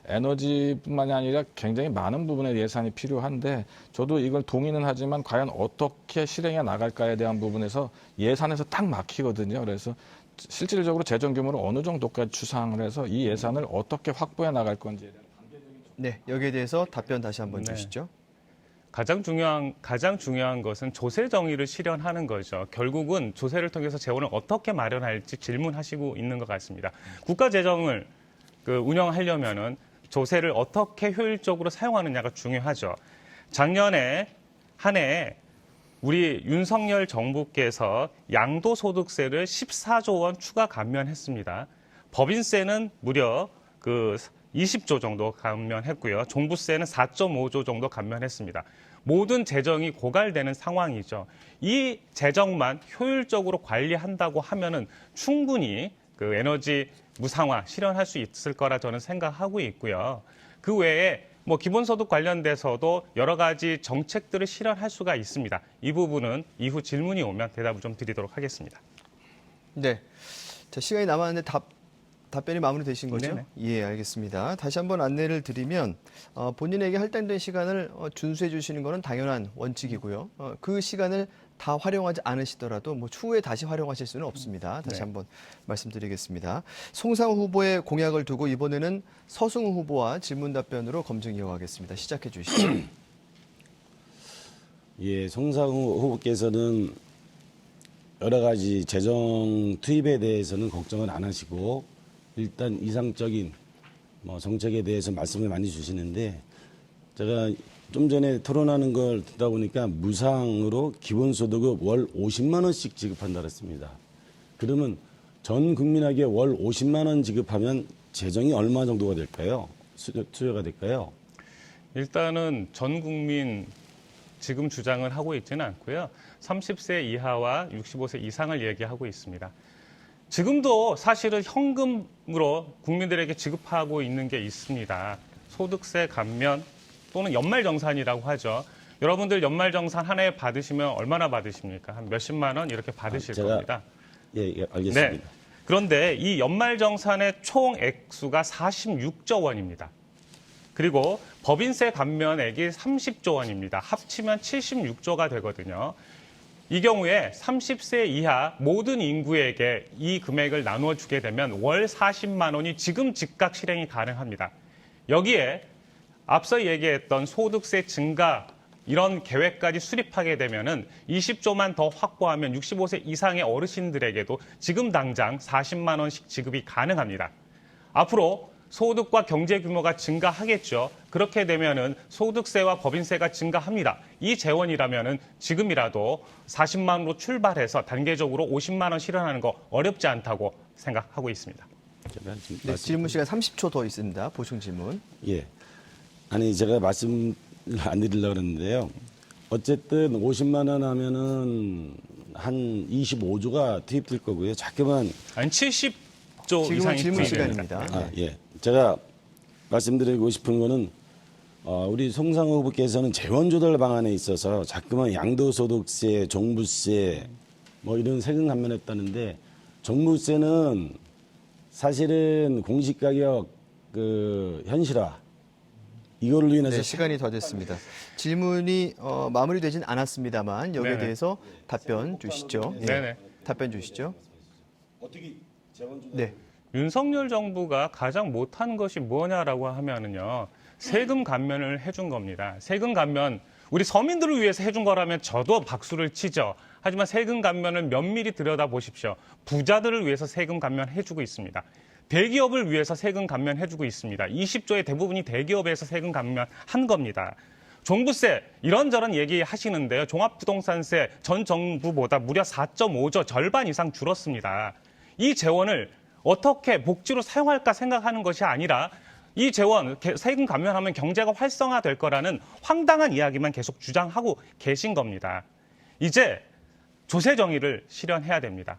에너지뿐만이 아니라 굉장히 많은 부분의 예산이 필요한데 저도 이걸 동의는 하지만 과연 어떻게 실행해 나갈까에 대한 부분에서 예산에서 딱 막히거든요. 그래서 실질적으로 재정 규모를 어느 정도까지 추상을 해서 이 예산을 어떻게 확보해 나갈 건지에 대한 네, 여기에 대해서 답변 다시 한번 네. 주시죠. 가장 중요한 것은 조세 정의를 실현하는 거죠. 결국은 조세를 통해서 재원을 어떻게 마련할지 질문하시고 있는 것 같습니다. 국가 재정을 운영하려면은 조세를 어떻게 효율적으로 사용하느냐가 중요하죠. 작년에 한 해 우리 윤석열 정부께서 양도소득세를 14조 원 추가 감면했습니다. 법인세는 무려 20조 정도 감면했고요. 종부세는 4.5조 정도 감면했습니다. 모든 재정이 고갈되는 상황이죠. 이 재정만 효율적으로 관리한다고 하면은 충분히 그 에너지 무상화 실현할 수 있을 거라 저는 생각하고 있고요. 그 외에 뭐 기본소득 관련돼서도 여러 가지 정책들을 실현할 수가 있습니다. 이 부분은 이후 질문이 오면 대답을 좀 드리도록 하겠습니다. 네, 자, 시간이 남았는데 답변이 마무리되신 거죠? 네네. 예, 알겠습니다. 다시 한번 안내를 드리면 본인에게 할당된 시간을 준수해 주시는 것은 당연한 원칙이고요. 그 시간을 다 활용하지 않으시더라도 뭐 추후에 다시 활용하실 수는 없습니다. 다시 네. 한번 말씀드리겠습니다. 송상훈 후보의 공약을 두고 이번에는 서승우 후보와 질문 답변으로 검증 이어가겠습니다. 시작해 주시죠. 예, 송상우 후보께서는 여러 가지 재정 투입에 대해서는 걱정을 안 하시고 일단 이상적인 정책에 대해서 말씀을 많이 주시는데 제가 좀 전에 토론하는 걸 듣다 보니까 무상으로 기본소득을 월 50만 원씩 지급한다 그랬습니다. 그러면 전 국민에게 월 50만 원 지급하면 재정이 얼마 정도가 될까요? 수요가 될까요? 일단은 전 국민 지금 주장을 하고 있지는 않고요. 30세 이하와 65세 이상을 얘기하고 있습니다. 지금도 사실은 현금으로 국민들에게 지급하고 있는 게 있습니다. 소득세 감면 또는 연말정산이라고 하죠. 여러분들 연말정산 한 해 받으시면 얼마나 받으십니까? 한 몇십만 원 이렇게 받으실 겁니다. 예, 알겠습니다. 네. 그런데 이 연말정산의 총 액수가 46조 원입니다. 그리고 법인세 감면액이 30조 원입니다. 합치면 76조가 되거든요. 이 경우에 30세 이하 모든 인구에게 이 금액을 나누어 주게 되면 월 40만 원이 지금 즉각 실행이 가능합니다. 여기에 앞서 얘기했던 소득세 증가 이런 계획까지 수립하게 되면은 20조만 더 확보하면 65세 이상의 어르신들에게도 지금 당장 40만 원씩 지급이 가능합니다. 앞으로 소득과 경제 규모가 증가하겠죠. 그렇게 되면은 소득세와 법인세가 증가합니다. 이 재원이라면은 지금이라도 40만 원으로 출발해서 단계적으로 50만 원 실현하는 거 어렵지 않다고 생각하고 있습니다. 제가 지금 네, 질문 시간 30초 더 있습니다. 보충 질문. 예. 아니, 제가 말씀을 안 드리려고 그랬는데요. 어쨌든 50만 원 하면은 한 25조가 투입될 거고요. 자꾸만, 한 70조 지금은 이상이 질문 투입됩니다. 시간입니다. 예. 제가 말씀드리고 싶은 거는, 우리 송상호 후보께서는 재원 조달 방안에 있어서 자꾸만 양도소득세, 종부세, 뭐 이런 세금 감면했다는데, 종부세는 사실은 공시가격 현실화, 이거를 인해서 네, 시간이 더 됐습니다. 질문이 마무리되진 않았습니다만 여기에 네네. 대해서 답변 주시죠. 예, 네네. 답변 주시죠. 어떻게 재원 조달 네. 윤석열 정부가 가장 못한 것이 뭐냐라고 하면은요, 세금 감면을 해준 겁니다. 세금 감면, 우리 서민들을 위해서 해준 거라면 저도 박수를 치죠. 하지만 세금 감면을 면밀히 들여다보십시오. 부자들을 위해서 세금 감면해주고 있습니다. 대기업을 위해서 세금 감면해주고 있습니다. 20조의 대부분이 대기업에서 세금 감면한 겁니다. 종부세 이런저런 얘기하시는데요. 종합부동산세 전 정부보다 무려 4.5조 절반 이상 줄었습니다. 이 재원을 어떻게 복지로 사용할까 생각하는 것이 아니라 이 재원 세금 감면하면 경제가 활성화될 거라는 황당한 이야기만 계속 주장하고 계신 겁니다. 이제 조세 정의를 실현해야 됩니다.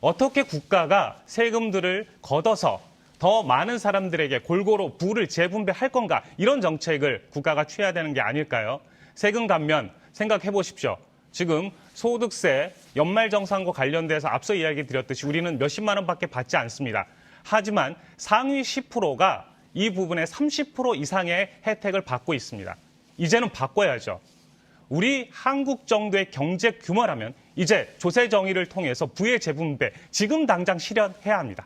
어떻게 국가가 세금들을 걷어서 더 많은 사람들에게 골고루 부를 재분배할 건가, 이런 정책을 국가가 취해야 되는 게 아닐까요? 세금 감면 생각해 보십시오. 지금 소득세 연말정산과 관련돼서 앞서 이야기 드렸듯이 우리는 몇십만 원밖에 받지 않습니다. 하지만 상위 10%가 이 부분에 30% 이상의 혜택을 받고 있습니다. 이제는 바꿔야죠. 우리 한국 정도의 경제 규모라면 이제 조세 정의를 통해서 부의 재분배 지금 당장 실현해야 합니다.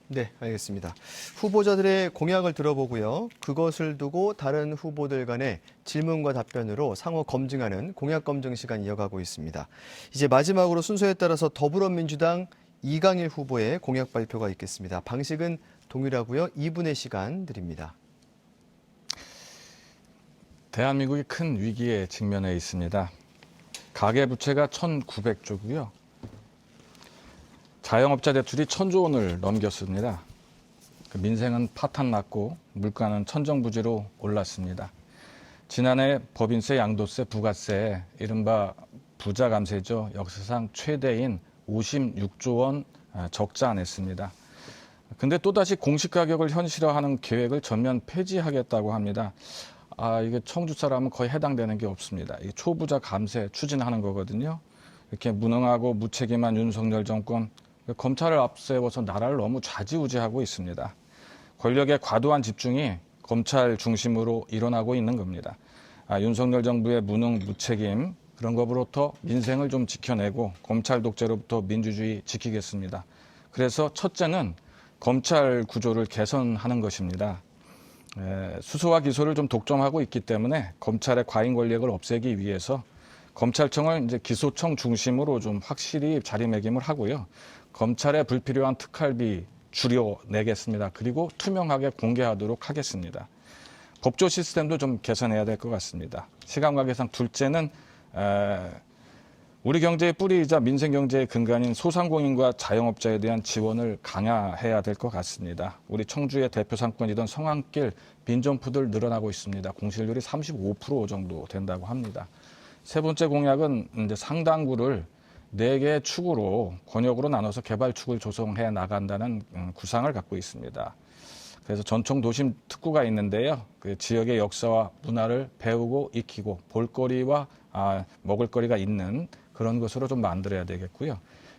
네, 알겠습니다. 후보자들의 공약을 들어보고요. 그것을 두고 다른 후보들 간의 질문과 답변으로 상호 검증하는 공약 검증 시간 이어가고 있습니다. 이제 마지막으로 순서에 따라서 더불어민주당 이강일 후보의 공약 발표가 있겠습니다. 방식은 동일하고요. 2분의 시간 드립니다. 대한민국이 큰 위기에 직면해 있습니다. 가계부채가 1,900조고요. 자영업자 대출이 1,000조 원을 넘겼습니다. 민생은 파탄났고 물가는 천정부지로 올랐습니다. 지난해 법인세, 양도세, 부가세, 이른바 부자 감세죠. 역사상 최대인 56조 원 적자 냈습니다. 근데 또다시 공시가격을 현실화하는 계획을 전면 폐지하겠다고 합니다. 이게 청주 사람은 거의 해당되는 게 없습니다. 이게 초부자 감세 추진하는 거거든요. 이렇게 무능하고 무책임한 윤석열 정권, 검찰을 앞세워서 나라를 너무 좌지우지하고 있습니다. 권력의 과도한 집중이 검찰 중심으로 일어나고 있는 겁니다. 윤석열 정부의 무능, 무책임, 그런 것으로부터 민생을 좀 지켜내고 검찰 독재로부터 민주주의 지키겠습니다. 그래서 첫째는 검찰 구조를 개선하는 것입니다. 수사와 기소를 좀 독점하고 있기 때문에 검찰의 과잉 권력을 없애기 위해서 검찰청을 이제 기소청 중심으로 좀 확실히 자리매김을 하고요. 검찰의 불필요한 특활비 줄여내겠습니다. 그리고 투명하게 공개하도록 하겠습니다. 법조 시스템도 좀 개선해야 될 것 같습니다. 시간 관계상 둘째는 우리 경제의 뿌리이자 민생 경제의 근간인 소상공인과 자영업자에 대한 지원을 강화해야 될 것 같습니다. 우리 청주의 대표 상권이던 성안길 빈점포들 늘어나고 있습니다. 공실률이 35% 정도 된다고 합니다. 세 번째 공약은 이제 상당구를 4개의 축으로 권역으로 나눠서 개발축을 조성해 나간다는 구상을 갖고 있습니다. 그래서 전통 도심 특구가 있는데요. 그 지역의 역사와 문화를 배우고 익히고 볼거리와 먹을거리가 있는 그런 것으로 좀 만들어야 되겠고요.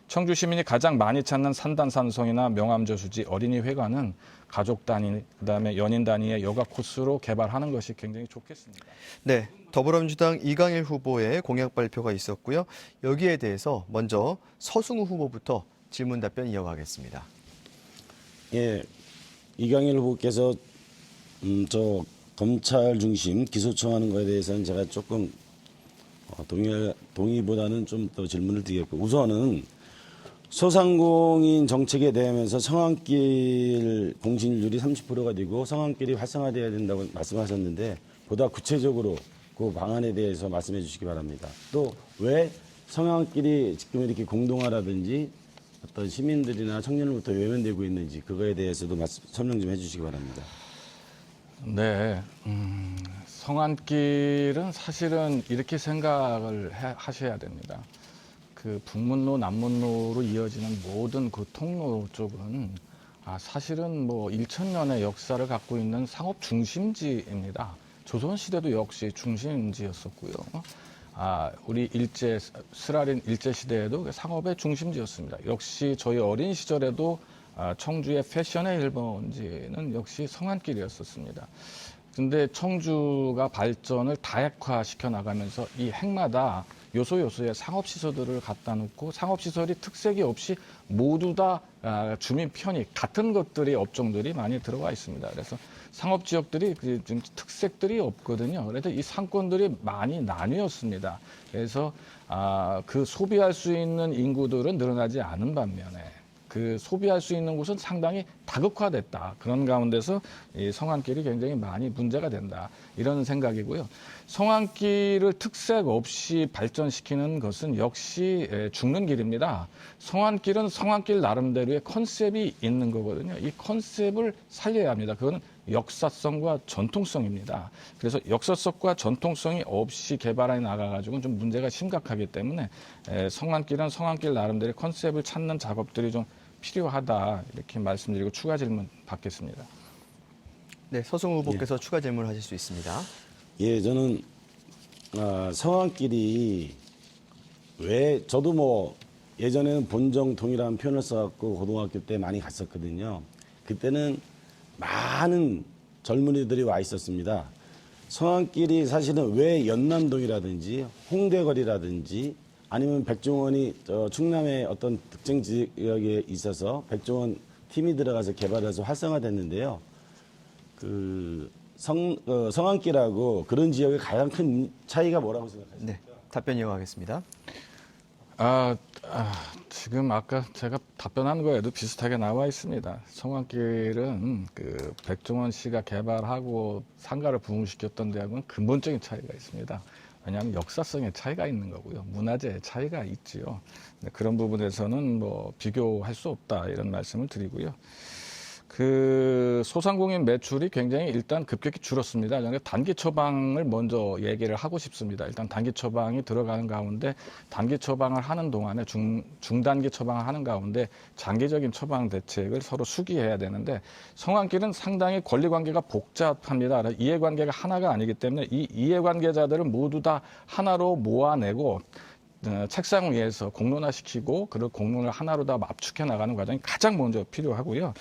청주 시민이 가장 많이 찾는 산단산성이나 명암저수지, 어린이회관은 가족 단위, 그다음에 연인 단위의 여가 코스로 개발하는 것이 굉장히 좋겠습니다. 네, 더불어민주당 이강일 후보의 공약 발표가 있었고요. 여기에 대해서 먼저 서승우 후보부터 질문 답변 이어가겠습니다. 예, 이강일 후보께서 저 검찰 중심 기소 청하는 것에 대해서는 제가 조금 동의보다는 좀 더 질문을 드리겠고, 우선은 소상공인 정책에 대하면서 성안길 공신률이 30%가 되고 성안길이 활성화돼야 된다고 말씀하셨는데, 보다 구체적으로 그 방안에 대해서 말씀해 주시기 바랍니다. 또 왜 성안길이 지금 이렇게 공동화라든지 어떤 시민들이나 청년으로부터 외면되고 있는지, 그거에 대해서도 설명 좀 해주시기 바랍니다. 네, 성안길은 사실은 이렇게 생각을 하셔야 됩니다. 그 북문로, 남문로로 이어지는 모든 그 통로 쪽은 사실은 뭐 1000년의 역사를 갖고 있는 상업 중심지입니다. 조선시대도 역시 중심지였었고요. 우리 스라린 일제시대에도 상업의 중심지였습니다. 역시 저희 어린 시절에도 청주의 패션의 1번지는 역시 성안길이었었습니다. 근데 청주가 발전을 다핵화시켜 나가면서 이 핵마다 요소요소에 상업시설들을 갖다 놓고 상업시설이 특색이 없이 모두 다 주민 편의 같은 것들이 업종들이 많이 들어와 있습니다. 그래서 상업지역들이 지금 특색들이 없거든요. 그래서 이 상권들이 많이 나뉘었습니다. 그래서 그 소비할 수 있는 인구들은 늘어나지 않은 반면에 그 소비할 수 있는 곳은 상당히 다극화됐다. 그런 가운데서 이 성안길이 굉장히 많이 문제가 된다. 이런 생각이고요. 성안길을 특색 없이 발전시키는 것은 역시 죽는 길입니다. 성안길은 성안길 나름대로의 컨셉이 있는 거거든요. 이 컨셉을 살려야 합니다. 그거는 역사성과 전통성입니다. 그래서 역사성과 전통성이 없이 개발해 나가가지고는 좀 문제가 심각하기 때문에 성안길은 성안길 나름대로의 컨셉을 찾는 작업들이 좀 필요하다, 이렇게 말씀드리고 추가 질문 받겠습니다. 네, 서승우 후보께서 추가 질문하실 수 있습니다. 예, 저는 성안길이 왜, 저도 뭐 예전에는 본정통이라는 표현을 써갖고 고등학교 때 많이 갔었거든요. 그때는 많은 젊은이들이 와 있었습니다. 성안길이 사실은 왜 연남동이라든지 홍대거리라든지 아니면 백종원이 충남의 어떤 특정 지역에 있어서 백종원 팀이 들어가서 개발해서 활성화됐는데요. 그 성안길하고 그런 지역의 가장 큰 차이가 뭐라고 생각하십니까? 네, 답변 이어가겠습니다. 지금 아까 제가 답변한 거에도 비슷하게 나와 있습니다. 성안길은 그 백종원 씨가 개발하고 상가를 부흥시켰던 데하고는 근본적인 차이가 있습니다. 왜냐하면 역사성의 차이가 있는 거고요. 문화재의 차이가 있지요. 그런 부분에서는 뭐 비교할 수 없다, 이런 말씀을 드리고요. 그 소상공인 매출이 굉장히 일단 급격히 줄었습니다. 저는 단기 처방을 먼저 얘기를 하고 싶습니다. 일단 단기 처방이 들어가는 가운데 단기 처방을 하는 동안에 중단기 처방을 하는 가운데 장기적인 처방 대책을 서로 수기해야 되는데, 성안길은 상당히 권리관계가 복잡합니다. 이해관계가 하나가 아니기 때문에 이 이해관계자들을 모두 다 하나로 모아내고 책상 위에서 공론화시키고 그 공론을 하나로 다 압축해 나가는 과정이 가장 먼저 필요하고요.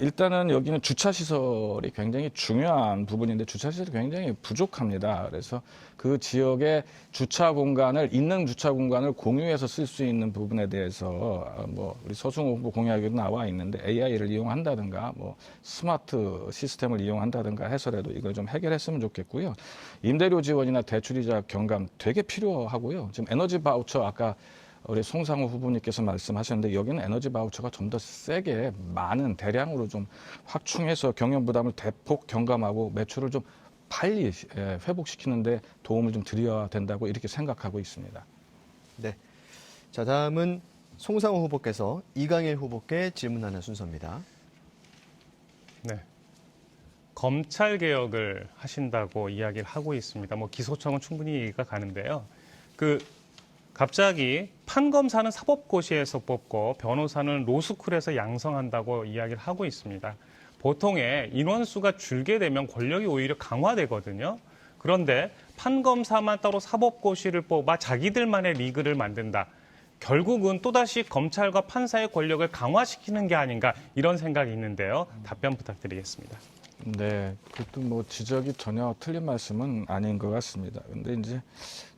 일단은 여기는 주차시설이 굉장히 중요한 부분인데 주차시설이 굉장히 부족합니다. 그래서 그 지역의 있는 주차 공간을 공유해서 쓸 수 있는 부분에 대해서 뭐 우리 서승우 후보 공약에도 나와 있는데 AI를 이용한다든가 뭐 스마트 시스템을 이용한다든가 해서라도 이걸 좀 해결했으면 좋겠고요. 임대료 지원이나 대출이자 경감 되게 필요하고요. 지금 에너지 바우처 아까 우리 송상우 후보님께서 말씀하셨는데 여기는 에너지 바우처가 좀 더 세게 많은 대량으로 좀 확충해서 경영 부담을 대폭 경감하고 매출을 좀 빨리 회복시키는 데 도움을 좀 드려야 된다고 이렇게 생각하고 있습니다. 네, 자 다음은 송상우 후보께서 이강일 후보께 질문하는 순서입니다. 네. 검찰 개혁을 하신다고 이야기를 하고 있습니다. 뭐 기소청은 충분히 이해가 가는데요. 갑자기 판검사는 사법고시에서 뽑고 변호사는 로스쿨에서 양성한다고 이야기를 하고 있습니다. 보통의 인원수가 줄게 되면 권력이 오히려 강화되거든요. 그런데 판검사만 따로 사법고시를 뽑아 자기들만의 리그를 만든다. 결국은 또다시 검찰과 판사의 권력을 강화시키는 게 아닌가 이런 생각이 있는데요. 답변 부탁드리겠습니다. 네, 그것도 뭐 지적이 전혀 틀린 말씀은 아닌 것 같습니다. 근데 이제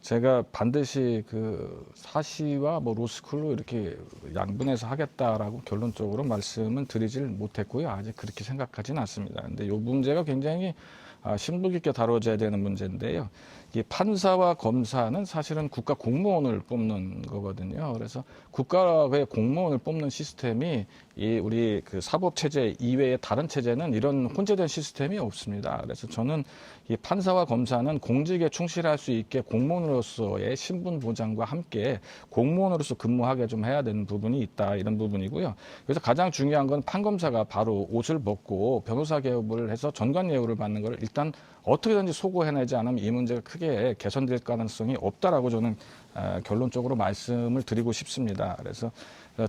제가 반드시 그 사시와 뭐 로스쿨로 이렇게 양분해서 하겠다라고 결론적으로 말씀은 드리질 못했고요. 아직 그렇게 생각하지는 않습니다. 근데 이 문제가 굉장히 심도 깊게 다뤄져야 되는 문제인데요. 이 판사와 검사는 사실은 국가 공무원을 뽑는 거거든요. 그래서 국가의 공무원을 뽑는 시스템이 이 우리 그 사법 체제 이외의 다른 체제는 이런 혼재된 시스템이 없습니다. 그래서 저는 이 판사와 검사는 공직에 충실할 수 있게 공무원으로서의 신분 보장과 함께 공무원으로서 근무하게 좀 해야 되는 부분이 있다, 이런 부분이고요. 그래서 가장 중요한 건 판검사가 바로 옷을 벗고 변호사 개업을 해서 전관 예우를 받는 걸 일단 어떻게든지 소구해내지 않으면 이 문제가 크게 개선될 가능성이 없다라고 저는 결론적으로 말씀을 드리고 싶습니다. 그래서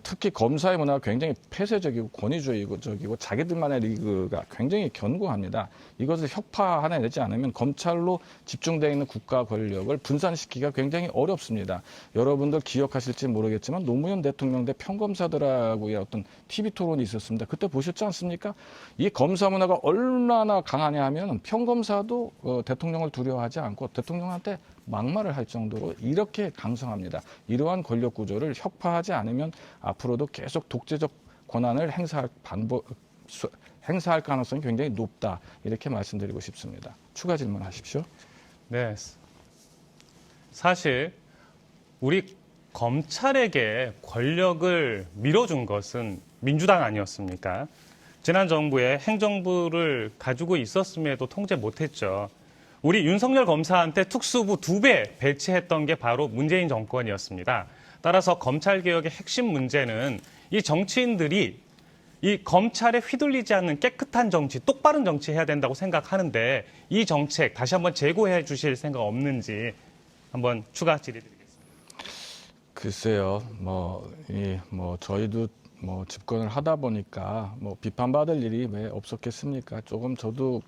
특히 검사의 문화가 굉장히 폐쇄적이고 권위주의적이고 자기들만의 리그가 굉장히 견고합니다. 이것을 혁파해내지 않으면 검찰로 집중되어 있는 국가 권력을 분산시키기가 굉장히 어렵습니다. 여러분들 기억하실지 모르겠지만 노무현 대통령 대 평검사들하고의 어떤 TV 토론이 있었습니다. 그때 보셨지 않습니까? 이 검사 문화가 얼마나 강하냐 하면 평검사도 대통령을 두려워하지 않고 대통령한테 막말을 할 정도로 이렇게 강성합니다. 이러한 권력 구조를 혁파하지 않으면 앞으로도 계속 독재적 권한을 행사할 가능성이 굉장히 높다. 이렇게 말씀드리고 싶습니다. 추가 질문하십시오. 네, 사실 우리 검찰에게 권력을 밀어준 것은 민주당 아니었습니까? 지난 정부에 행정부를 가지고 있었음에도 통제 못했죠. 우리 윤석열 검사한테 특수부 2배 배치했던 게 바로 문재인 정권이었습니다. 따라서 검찰개혁의 핵심 문제는 이 정치인들이 이 검찰에 휘둘리지 않는 깨끗한 정치, 똑바른 정치 해야 된다고 생각하는데 이 정책 다시 한번 재고해 주실 생각 없는지 한번 추가 질의드리겠습니다. 글쎄요, 저희도 집권을 하다 보니까 비판받을 일이 왜 없었겠습니까? 조금 저도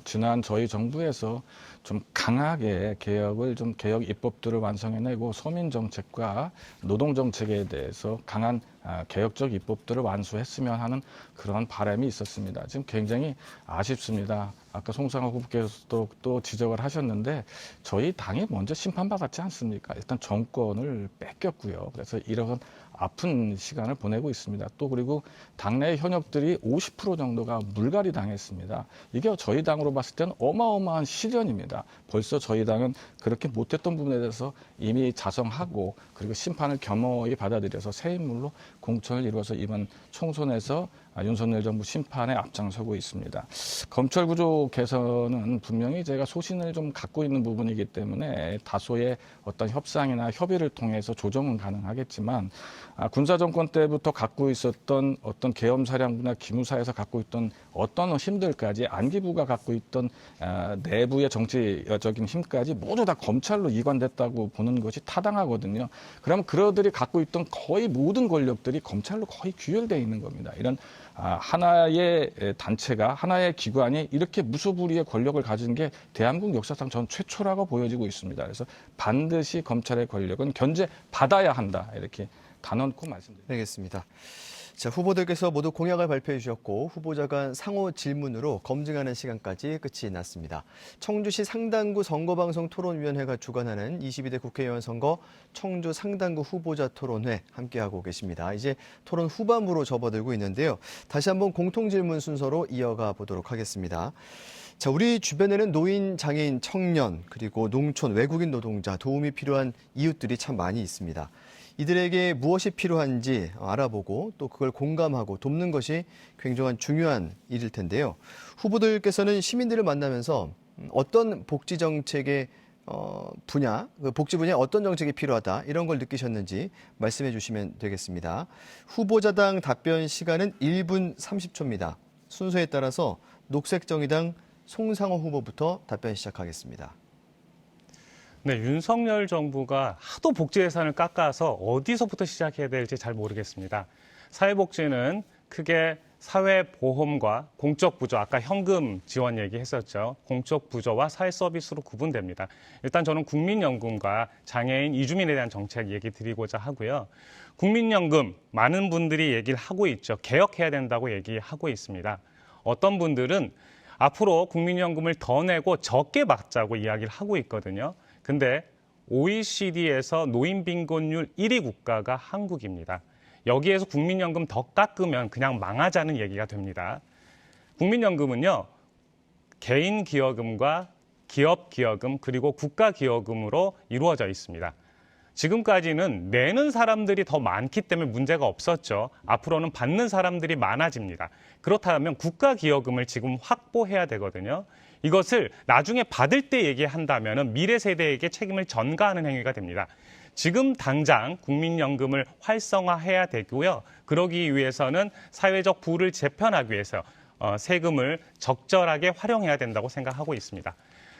지난 저희 정부에서 좀 강하게 개혁 입법들을 완성해내고 서민 정책과 노동 정책에 대해서 강한 개혁적 입법들을 완수했으면 하는 그런 바람이 있었습니다. 지금 굉장히 아쉽습니다. 아까 송상호 후보께서도 또 지적을 하셨는데 저희 당이 먼저 심판받았지 않습니까? 일단 정권을 뺏겼고요. 그래서 이런 아픈 시간을 보내고 있습니다. 또 그리고 당내 현역들이 50% 정도가 물갈이 당했습니다. 이게 저희 당으로 봤을 때는 어마어마한 시련입니다. 벌써 저희 당은 그렇게 못했던 부분에 대해서 이미 자성하고 그리고 심판을 겸허히 받아들여서 새 인물로 공천을 이루어서 이번 총선에서 윤석열 정부 심판에 앞장서고 있습니다. 검찰 구조 개선은 분명히 제가 소신을 좀 갖고 있는 부분이기 때문에 다소의 어떤 협상이나 협의를 통해서 조정은 가능하겠지만 군사 정권 때부터 갖고 있었던 어떤 계엄사령부나 기무사에서 갖고 있던 어떤 힘들까지 안기부가 갖고 있던 내부의 정치적인 힘까지 모두 다 검찰로 이관됐다고 보는 것이 타당하거든요. 그러면 그들이 갖고 있던 거의 모든 권력들이 검찰로 거의 규혈되어 있는 겁니다. 이런 하나의 단체가 하나의 기관이 이렇게 무소불위의 권력을 가진 게 대한민국 역사상 전 최초라고 보여지고 있습니다. 그래서 반드시 검찰의 권력은 견제받아야 한다. 이렇게 단언코 말씀드립니다. 알겠습니다. 자, 후보들께서 모두 공약을 발표해 주셨고 후보자 간 상호 질문으로 검증하는 시간까지 끝이 났습니다. 청주시 상당구 선거방송 토론위원회가 주관하는 22대 국회의원 선거 청주 상당구 후보자 토론회 함께하고 계십니다. 이제 토론 후반부로 접어들고 있는데요. 다시 한번 공통질문 순서로 이어가 보도록 하겠습니다. 자, 우리 주변에는 노인, 장애인, 청년, 그리고 농촌, 외국인 노동자, 도움이 필요한 이웃들이 참 많이 있습니다. 이들에게 무엇이 필요한지 알아보고 또 그걸 공감하고 돕는 것이 굉장히 중요한 일일 텐데요. 후보들께서는 시민들을 만나면서 어떤 복지 정책의 복지 분야에 어떤 정책이 필요하다 이런 걸 느끼셨는지 말씀해 주시면 되겠습니다. 후보자당 답변 시간은 1분 30초입니다. 순서에 따라서 녹색정의당 송상호 후보부터 답변 시작하겠습니다. 네, 윤석열 정부가 하도 복지 예산을 깎아서 어디서부터 시작해야 될지 잘 모르겠습니다. 사회복지는 크게 사회보험과 공적부조, 아까 현금 지원 얘기했었죠. 공적부조와 사회서비스로 구분됩니다. 일단 저는 국민연금과 장애인, 이주민에 대한 정책 얘기 드리고자 하고요. 국민연금 많은 분들이 얘기를 하고 있죠. 개혁해야 된다고 얘기하고 있습니다. 어떤 분들은 앞으로 국민연금을 더 내고 적게 받자고 이야기를 하고 있거든요. 근데 OECD에서 노인 빈곤율 1위 국가가 한국입니다. 여기에서 국민연금 더 깎으면 그냥 망하자는 얘기가 됩니다. 국민연금은요, 개인 기여금과 기업 기여금 그리고 국가 기여금으로 이루어져 있습니다. 지금까지는 내는 사람들이 더 많기 때문에 문제가 없었죠. 앞으로는 받는 사람들이 많아집니다. 그렇다면 국가 기여금을 지금 확보해야 되거든요. 이것을 나중에 받을 때 얘기한다면 미래 세대에게 책임을 전가하는 행위가 됩니다. 지금 당장 국민연금을 활성화해야 되고요. 그러기 위해서는 사회적 부를 재편하기 위해서 세금을 적절하게 활용해야 된다고 생각하고 있습니다.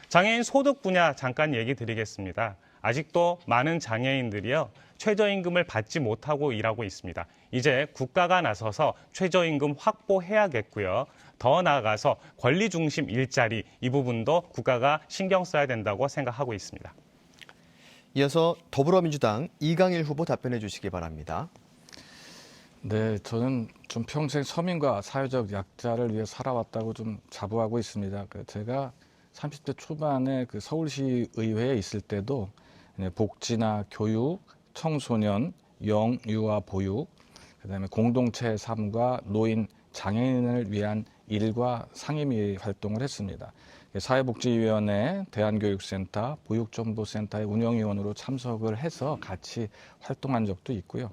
장애인 소득 분야 잠깐 얘기 드리겠습니다. 아직도 많은 장애인들이요, 최저임금을 받지 못하고 일하고 있습니다. 이제 국가가 나서서 최저임금 확보해야겠고요. 더 나아가서 권리 중심 일자리, 이 부분도 국가가 신경 써야 된다고 생각하고 있습니다. 이어서 더불어민주당 이강일 후보 답변해 주시기 바랍니다. 네, 저는 좀 평생 서민과 사회적 약자를 위해 살아왔다고 좀 자부하고 있습니다. 제가 30대 초반에 그 서울시 의회에 있을 때도 복지나 교육, 청소년, 영유아 보육, 그다음에 공동체 삶과 노인, 장애인을 위한 일과 상임위 활동을 했습니다. 사회복지위원회, 대한교육센터, 보육정보센터의 운영위원으로 참석을 해서 같이 활동한 적도 있고요.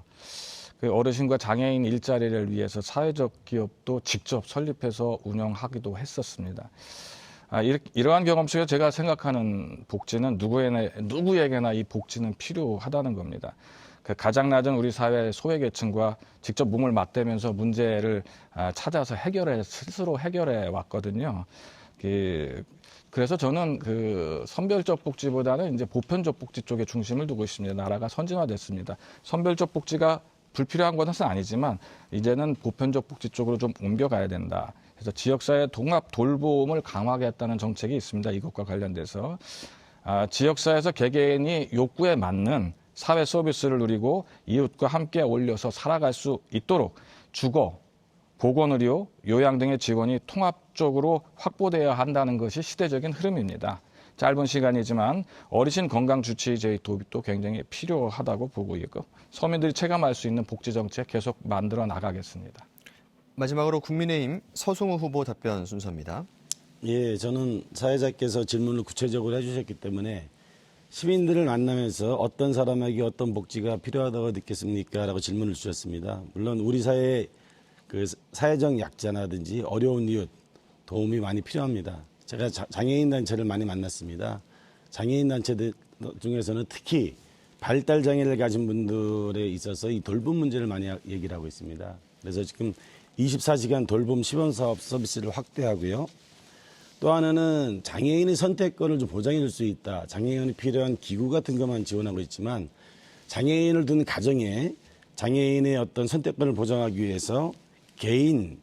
그 어르신과 장애인 일자리를 위해서 사회적 기업도 직접 설립해서 운영하기도 했었습니다. 이러한 경험 속에 제가 생각하는 복지는 누구에게나 이 복지는 필요하다는 겁니다. 그 가장 낮은 우리 사회 소외계층과 직접 몸을 맞대면서 문제를 찾아서 스스로 해결해 왔거든요. 그래서 저는 그 선별적 복지보다는 이제 보편적 복지 쪽에 중심을 두고 있습니다. 나라가 선진화됐습니다. 선별적 복지가 불필요한 것은 아니지만 이제는 보편적 복지 쪽으로 좀 옮겨가야 된다. 그래서 지역사회 통합 돌봄을 강화하겠다는 정책이 있습니다. 이것과 관련돼서 지역사회에서 개개인이 욕구에 맞는 사회 서비스를 누리고 이웃과 함께 어울려서 살아갈 수 있도록 주거, 보건의료, 요양 등의 지원이 통합적으로 확보되어야 한다는 것이 시대적인 흐름입니다. 짧은 시간이지만 어르신 건강 주치의제의 도입도 굉장히 필요하다고 보고 있고 서민들이 체감할 수 있는 복지 정책 계속 만들어 나가겠습니다. 마지막으로 국민의힘 서승우 후보 답변 순서입니다. 예, 저는 사회자께서 질문을 구체적으로 해주셨기 때문에 시민들을 만나면서 어떤 사람에게 어떤 복지가 필요하다고 느꼈습니까? 라고 질문을 주셨습니다. 물론 우리 사회의 그 사회적 약자라든지 어려운 이웃 도움이 많이 필요합니다. 제가 장애인 단체를 많이 만났습니다. 장애인 단체들 중에서는 특히 발달 장애를 가진 분들에 있어서 이 돌봄 문제를 많이 얘기를 하고 있습니다. 그래서 지금 24시간 돌봄 시범 사업 서비스를 확대하고요. 또 하나는 장애인의 선택권을 좀 보장해 줄 수 있다. 장애인이 필요한 기구 같은 것만 지원하고 있지만 장애인을 둔 가정에 장애인의 어떤 선택권을 보장하기 위해서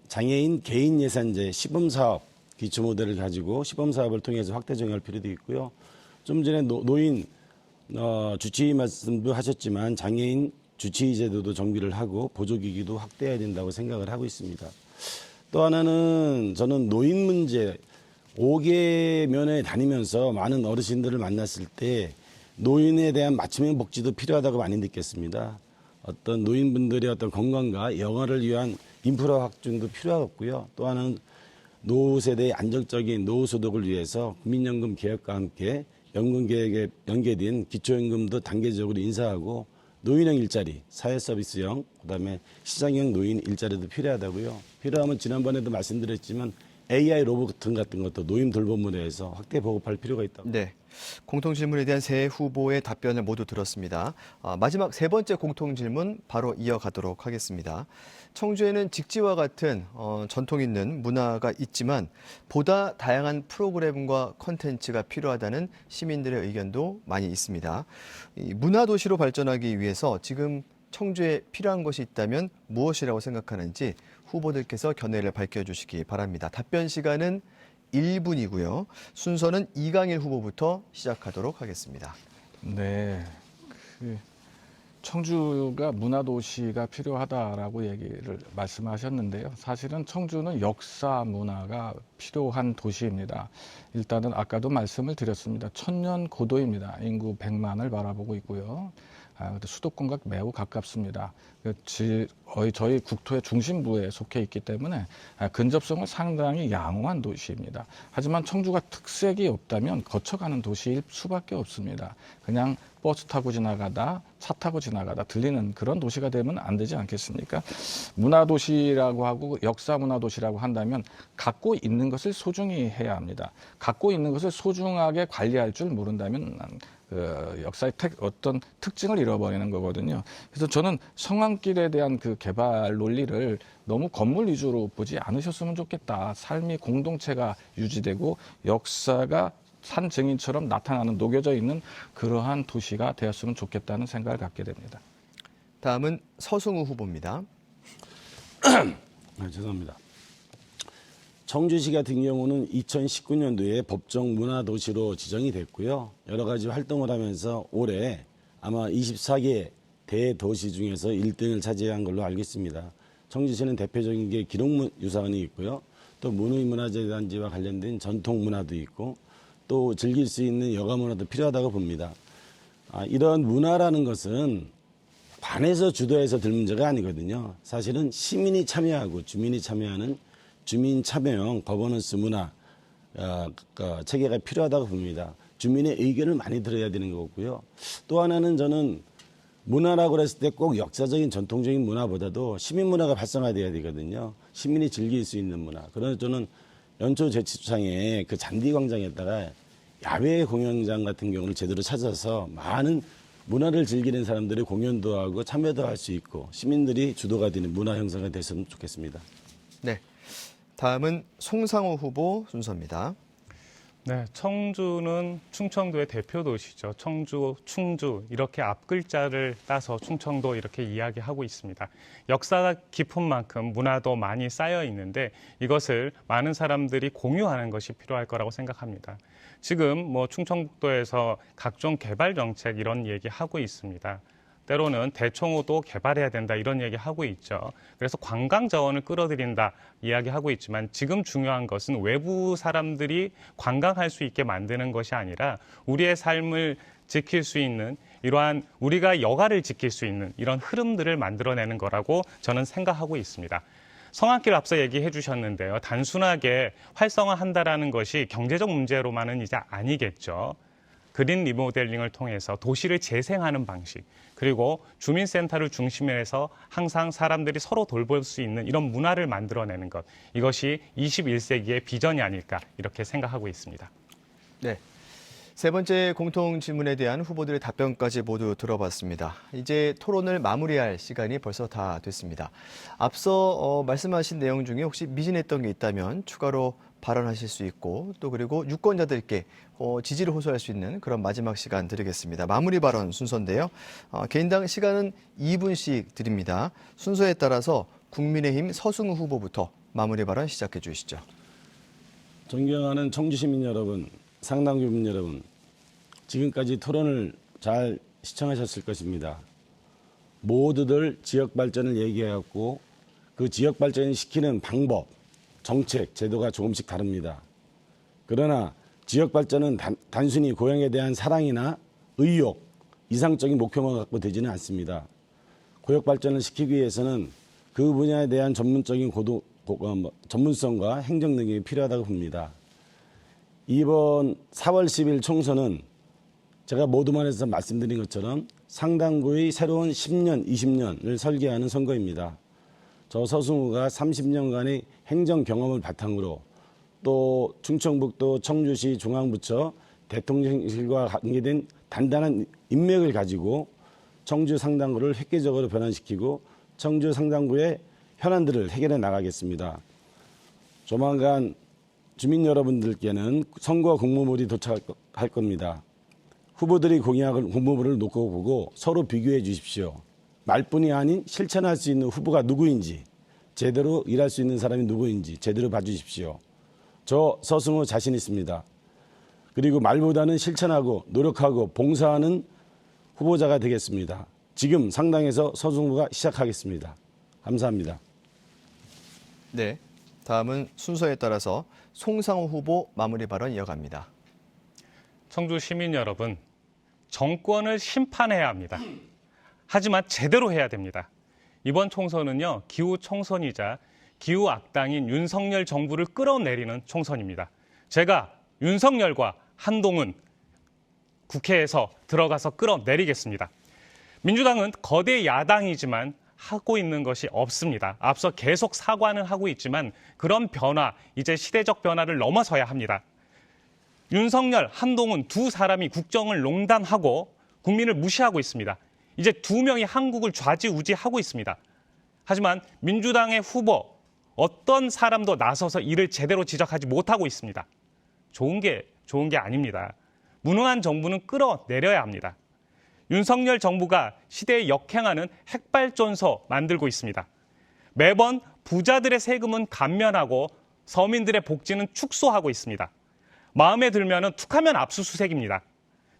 장애인 개인 예산제 시범 사업 기초 모델을 가지고 시범 사업을 통해서 확대 적용할 필요도 있고요. 좀 전에 노인 주치의 말씀도 하셨지만 장애인 주치의 제도도 정비를 하고 보조기기도 확대해야 된다고 생각을 하고 있습니다. 또 하나는 저는 노인 문제 5개 면에 다니면서 많은 어르신들을 만났을 때 노인에 대한 맞춤형 복지도 필요하다고 많이 느꼈습니다. 어떤 노인분들의 어떤 건강과 영아를 위한 인프라 확충도 필요하고요. 또 하나는 노후 세대의 안정적인 노후 소득을 위해서 국민연금 개혁과 함께 연금 개혁에 연계된 기초연금도 단계적으로 인사하고 노인형 일자리, 사회서비스형, 그다음에 시장형 노인 일자리도 필요하다고요. 필요하면 지난번에도 말씀드렸지만 AI 로봇 같은 것도 노인 돌봄으로 해서 확대 보급할 필요가 있다고. 네, 공통질문에 대한 세 후보의 답변을 모두 들었습니다. 마지막 세 번째 공통질문 바로 이어가도록 하겠습니다. 청주에는 직지와 같은 전통 있는 문화가 있지만 보다 다양한 프로그램과 콘텐츠가 필요하다는 시민들의 의견도 많이 있습니다. 이 문화도시로 발전하기 위해서 지금 청주에 필요한 것이 있다면 무엇이라고 생각하는지 후보들께서 견해를 밝혀주시기 바랍니다. 답변 시간은 1분이고요. 순서는 이강일 후보부터 시작하도록 하겠습니다. 네. 청주가 문화도시가 필요하다라고 얘기를 말씀하셨는데요. 사실은 청주는 역사 문화가 필요한 도시입니다. 일단은 아까도 말씀을 드렸습니다. 천년 고도입니다. 인구 100만을 바라보고 있고요. 근데 수도권과 매우 가깝습니다. 저희 국토의 중심부에 속해 있기 때문에 근접성은 상당히 양호한 도시입니다. 하지만 청주가 특색이 없다면 거쳐가는 도시일 수밖에 없습니다. 그냥 버스 타고 지나가다, 차 타고 지나가다 들리는 그런 도시가 되면 안 되지 않겠습니까? 문화도시라고 하고 역사 문화도시라고 한다면 갖고 있는 것을 소중히 해야 합니다. 갖고 있는 것을 소중하게 관리할 줄 모른다면 역사의 어떤 특징을 잃어버리는 거거든요. 그래서 저는 성황길에 대한 그 개발 논리를 너무 건물 위주로 보지 않으셨으면 좋겠다. 삶이 공동체가 유지되고 역사가 산 증인처럼 나타나는 녹여져 있는 그러한 도시가 되었으면 좋겠다는 생각을 갖게 됩니다. 다음은 서승우 후보입니다. 죄송합니다. 청주시 같은 경우는 2019년도에 법정 문화도시로 지정이 됐고요. 여러 가지 활동을 하면서 올해 아마 24개 대도시 중에서 1등을 차지한 걸로 알고 있습니다. 청주시는 대표적인 게 기록유산이 있고요. 또 문화재단지와 관련된 전통문화도 있고 또 즐길 수 있는 여가문화도 필요하다고 봅니다. 이런 문화라는 것은 관에서 주도해서 들 문제가 아니거든요. 사실은 시민이 참여하고 주민이 참여하는 주민 참여형 거버넌스 문화 체계가 필요하다고 봅니다. 주민의 의견을 많이 들어야 되는 거고요. 또 하나는 저는 문화라고 했을 때 꼭 역사적인 전통적인 문화보다도 시민 문화가 활성화돼야 되거든요. 시민이 즐길 수 있는 문화. 그래서 저는 연초 제치구청의 그 잔디광장에다가 야외 공연장 같은 경우를 제대로 찾아서 많은 문화를 즐기는 사람들이 공연도 하고 참여도 할 수 있고 시민들이 주도가 되는 문화 형성이 됐으면 좋겠습니다. 네. 다음은 송상호 후보 순서입니다. 네, 청주는 충청도의 대표 도시죠. 청주, 충주 이렇게 앞글자를 따서 충청도 이렇게 이야기하고 있습니다. 역사가 깊은 만큼 문화도 많이 쌓여 있는데 이것을 많은 사람들이 공유하는 것이 필요할 거라고 생각합니다. 지금 충청북도에서 각종 개발 정책 이런 얘기하고 있습니다. 때로는 대청호도 개발해야 된다 이런 얘기하고 있죠. 그래서 관광 자원을 끌어들인다 이야기하고 있지만 지금 중요한 것은 외부 사람들이 관광할 수 있게 만드는 것이 아니라 우리의 삶을 지킬 수 있는 이러한 우리가 여가를 지킬 수 있는 이런 흐름들을 만들어내는 거라고 저는 생각하고 있습니다. 성황길 앞서 얘기해 주셨는데요. 단순하게 활성화한다라는 것이 경제적 문제로만은 이제 아니겠죠. 그린 리모델링을 통해서 도시를 재생하는 방식, 그리고 주민센터를 중심으로 해서 항상 사람들이 서로 돌볼 수 있는 이런 문화를 만들어내는 것, 이것이 21세기의 비전이 아닐까 이렇게 생각하고 있습니다. 네. 세 번째 공통 질문에 대한 후보들의 답변까지 모두 들어봤습니다. 이제 토론을 마무리할 시간이 벌써 다 됐습니다. 앞서 말씀하신 내용 중에 혹시 미진했던 게 있다면 추가로 발언하실 수 있고 또 그리고 유권자들께 지지를 호소할 수 있는 그런 마지막 시간 드리겠습니다. 마무리 발언 순서인데요. 개인당 시간은 2분씩 드립니다. 순서에 따라서 국민의힘 서승우 후보부터 마무리 발언 시작해 주시죠. 존경하는 청주시민 여러분, 상당주민 여러분, 지금까지 토론을 잘 시청하셨을 것입니다. 모두들 지역 발전을 얘기해왔고 그 지역 발전을 시키는 방법, 정책, 제도가 조금씩 다릅니다. 그러나 지역 발전은 단순히 고향에 대한 사랑이나 의욕, 이상적인 목표만 갖고 되지는 않습니다. 고역 발전을 시키기 위해서는 그 분야에 대한 전문성과 행정 능력이 필요하다고 봅니다. 이번 4월 10일 총선은 제가 모두만에서 말씀드린 것처럼 상당구의 새로운 10년, 20년을 설계하는 선거입니다. 저 서승우가 30년간의 행정 경험을 바탕으로 또 충청북도 청주시 중앙부처 대통령실과 관계된 단단한 인맥을 가지고 청주 상당구를 획기적으로 변환시키고 청주 상당구의 현안들을 해결해 나가겠습니다. 조만간 주민 여러분들께는 선거 공모물이 도착할 겁니다. 후보들이 공약을 공모물을 놓고 보고 서로 비교해 주십시오. 말뿐이 아닌 실천할 수 있는 후보가 누구인지, 제대로 일할 수 있는 사람이 누구인지 제대로 봐주십시오. 저 서승우 자신 있습니다. 그리고 말보다는 실천하고 노력하고 봉사하는 후보자가 되겠습니다. 지금 상당에서 서승우가 시작하겠습니다. 감사합니다. 네, 다음은 순서에 따라서 송상호 후보 마무리 발언 이어갑니다. 청주 시민 여러분, 정권을 심판해야 합니다. 하지만 제대로 해야 됩니다. 이번 총선은요, 기후 총선이자 기후 악당인 윤석열 정부를 끌어내리는 총선입니다. 제가 윤석열과 한동훈 국회에서 들어가서 끌어내리겠습니다. 민주당은 거대 야당이지만 하고 있는 것이 없습니다. 앞서 계속 사과는 하고 있지만 그런 변화, 이제 시대적 변화를 넘어서야 합니다. 윤석열, 한동훈 두 사람이 국정을 농단하고 국민을 무시하고 있습니다. 이제 두 명이 한국을 좌지우지하고 있습니다. 하지만 민주당의 후보, 어떤 사람도 나서서 이를 제대로 지적하지 못하고 있습니다. 좋은 게 아닙니다. 무능한 정부는 끌어내려야 합니다. 윤석열 정부가 시대에 역행하는 핵발전소 만들고 있습니다. 매번 부자들의 세금은 감면하고 서민들의 복지는 축소하고 있습니다. 마음에 들면 툭하면 압수수색입니다.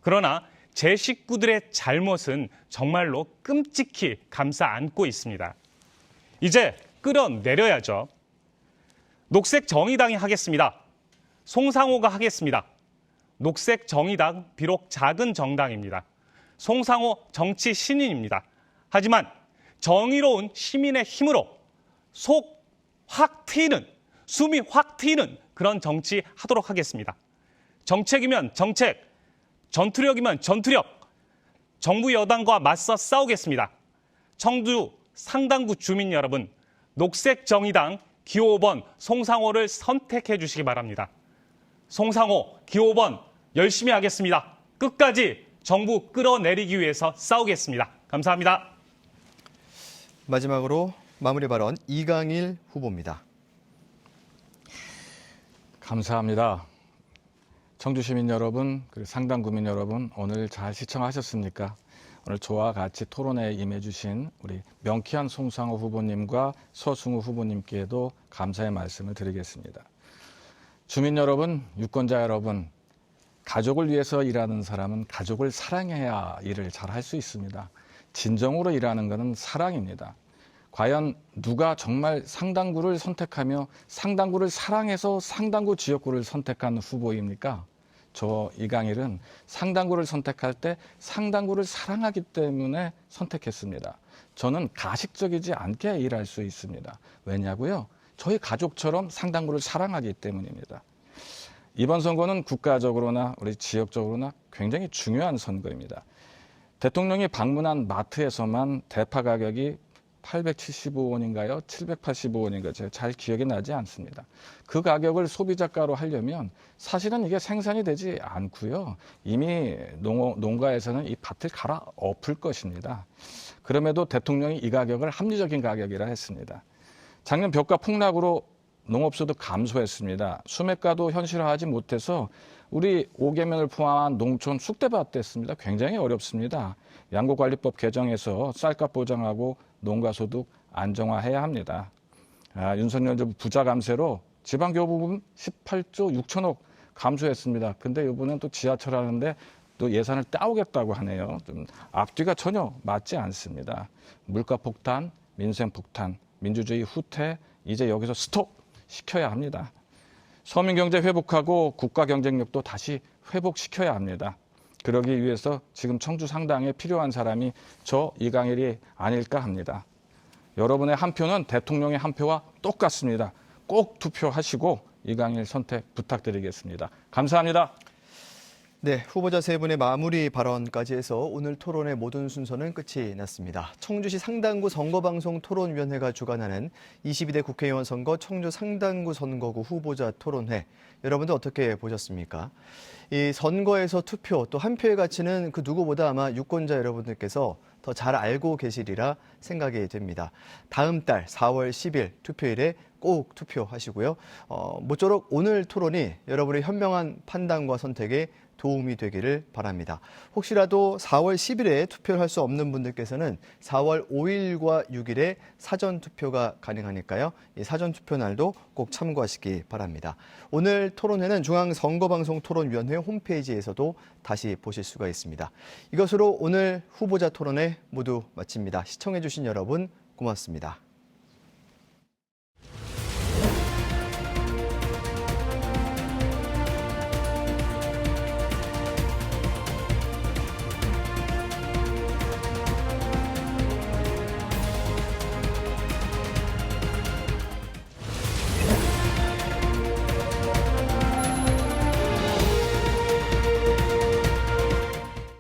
그러나 제 식구들의 잘못은 정말로 끔찍히 감싸 안고 있습니다. 이제 끌어내려야죠. 녹색정의당이 하겠습니다. 송상호가 하겠습니다. 녹색정의당 비록 작은 정당입니다. 송상호 정치 신인입니다. 하지만 정의로운 시민의 힘으로 속 확 트이는, 숨이 확 트이는 그런 정치 하도록 하겠습니다. 정책이면 정책, 전투력이면 전투력, 정부 여당과 맞서 싸우겠습니다. 청주 상당구 주민 여러분, 녹색정의당 기호 5번 송상호를 선택해 주시기 바랍니다. 송상호 기호 5번 열심히 하겠습니다. 끝까지 정부 끌어내리기 위해서 싸우겠습니다. 감사합니다. 마지막으로 마무리 발언 이강일 후보입니다. 감사합니다. 청주 시민 여러분, 그리고 상당 구민 여러분, 오늘 잘 시청하셨습니까? 오늘 저와 같이 토론회에 임해주신 우리 명쾌한 송상호 후보님과 서승우 후보님께도 감사의 말씀을 드리겠습니다. 주민 여러분, 유권자 여러분, 가족을 위해서 일하는 사람은 가족을 사랑해야 일을 잘 할 수 있습니다. 진정으로 일하는 것은 사랑입니다. 과연 누가 정말 상당구를 선택하며 상당구를 사랑해서 상당구 지역구를 선택한 후보입니까? 저 이강일은 상당구를 선택할 때 상당구를 사랑하기 때문에 선택했습니다. 저는 가식적이지 않게 일할 수 있습니다. 왜냐고요? 저희 가족처럼 상당구를 사랑하기 때문입니다. 이번 선거는 국가적으로나 우리 지역적으로나 굉장히 중요한 선거입니다. 대통령이 방문한 마트에서만 대파 가격이 875원인가요? 785원인가요? 제가 잘 기억이 나지 않습니다. 그 가격을 소비자가로 하려면 사실은 이게 생산이 되지 않고요. 이미 농가에서는 이 밭을 갈아엎을 것입니다. 그럼에도 대통령이 이 가격을 합리적인 가격이라 했습니다. 작년 벽가 폭락으로 농업소득 감소했습니다. 수매가도 현실화하지 못해서 우리 5개면을 포함한 농촌 쑥대밭 됐습니다. 굉장히 어렵습니다. 양곡관리법 개정해서 쌀값 보장하고 농가소득 안정화해야 합니다. 윤석열 정부 부자 감세로 지방교부금 18조 6천억 감소했습니다. 근데 이번엔 또 지하철 하는데 또 예산을 따오겠다고 하네요. 좀 앞뒤가 전혀 맞지 않습니다. 물가 폭탄, 민생 폭탄, 민주주의 후퇴, 이제 여기서 스톱 시켜야 합니다. 서민 경제 회복하고 국가 경쟁력도 다시 회복시켜야 합니다. 그러기 위해서 지금 청주 상당에 필요한 사람이 저 이강일이 아닐까 합니다. 여러분의 한 표는 대통령의 한 표와 똑같습니다. 꼭 투표하시고 이강일 선택 부탁드리겠습니다. 감사합니다. 네, 후보자 세 분의 마무리 발언까지 해서 오늘 토론의 모든 순서는 끝이 났습니다. 청주시 상당구 선거방송 토론위원회가 주관하는 22대 국회의원 선거 청주 상당구 선거구 후보자 토론회, 여러분들 어떻게 보셨습니까? 이 선거에서 투표 또 한 표의 가치는 그 누구보다 아마 유권자 여러분들께서 더 잘 알고 계시리라 생각이 됩니다. 다음 달 4월 10일 투표일에 꼭 투표하시고요. 모쪼록 오늘 토론이 여러분의 현명한 판단과 선택에 도움이 되기를 바랍니다. 혹시라도 4월 10일에 투표를 할 수 없는 분들께서는 4월 5일과 6일에 사전 투표가 가능하니까요. 이 사전 투표 날도 꼭 참고하시기 바랍니다. 오늘 토론회는 중앙선거방송토론위원회 홈페이지에서도 다시 보실 수가 있습니다. 이것으로 오늘 후보자 토론회 모두 마칩니다. 시청해주신 여러분 고맙습니다.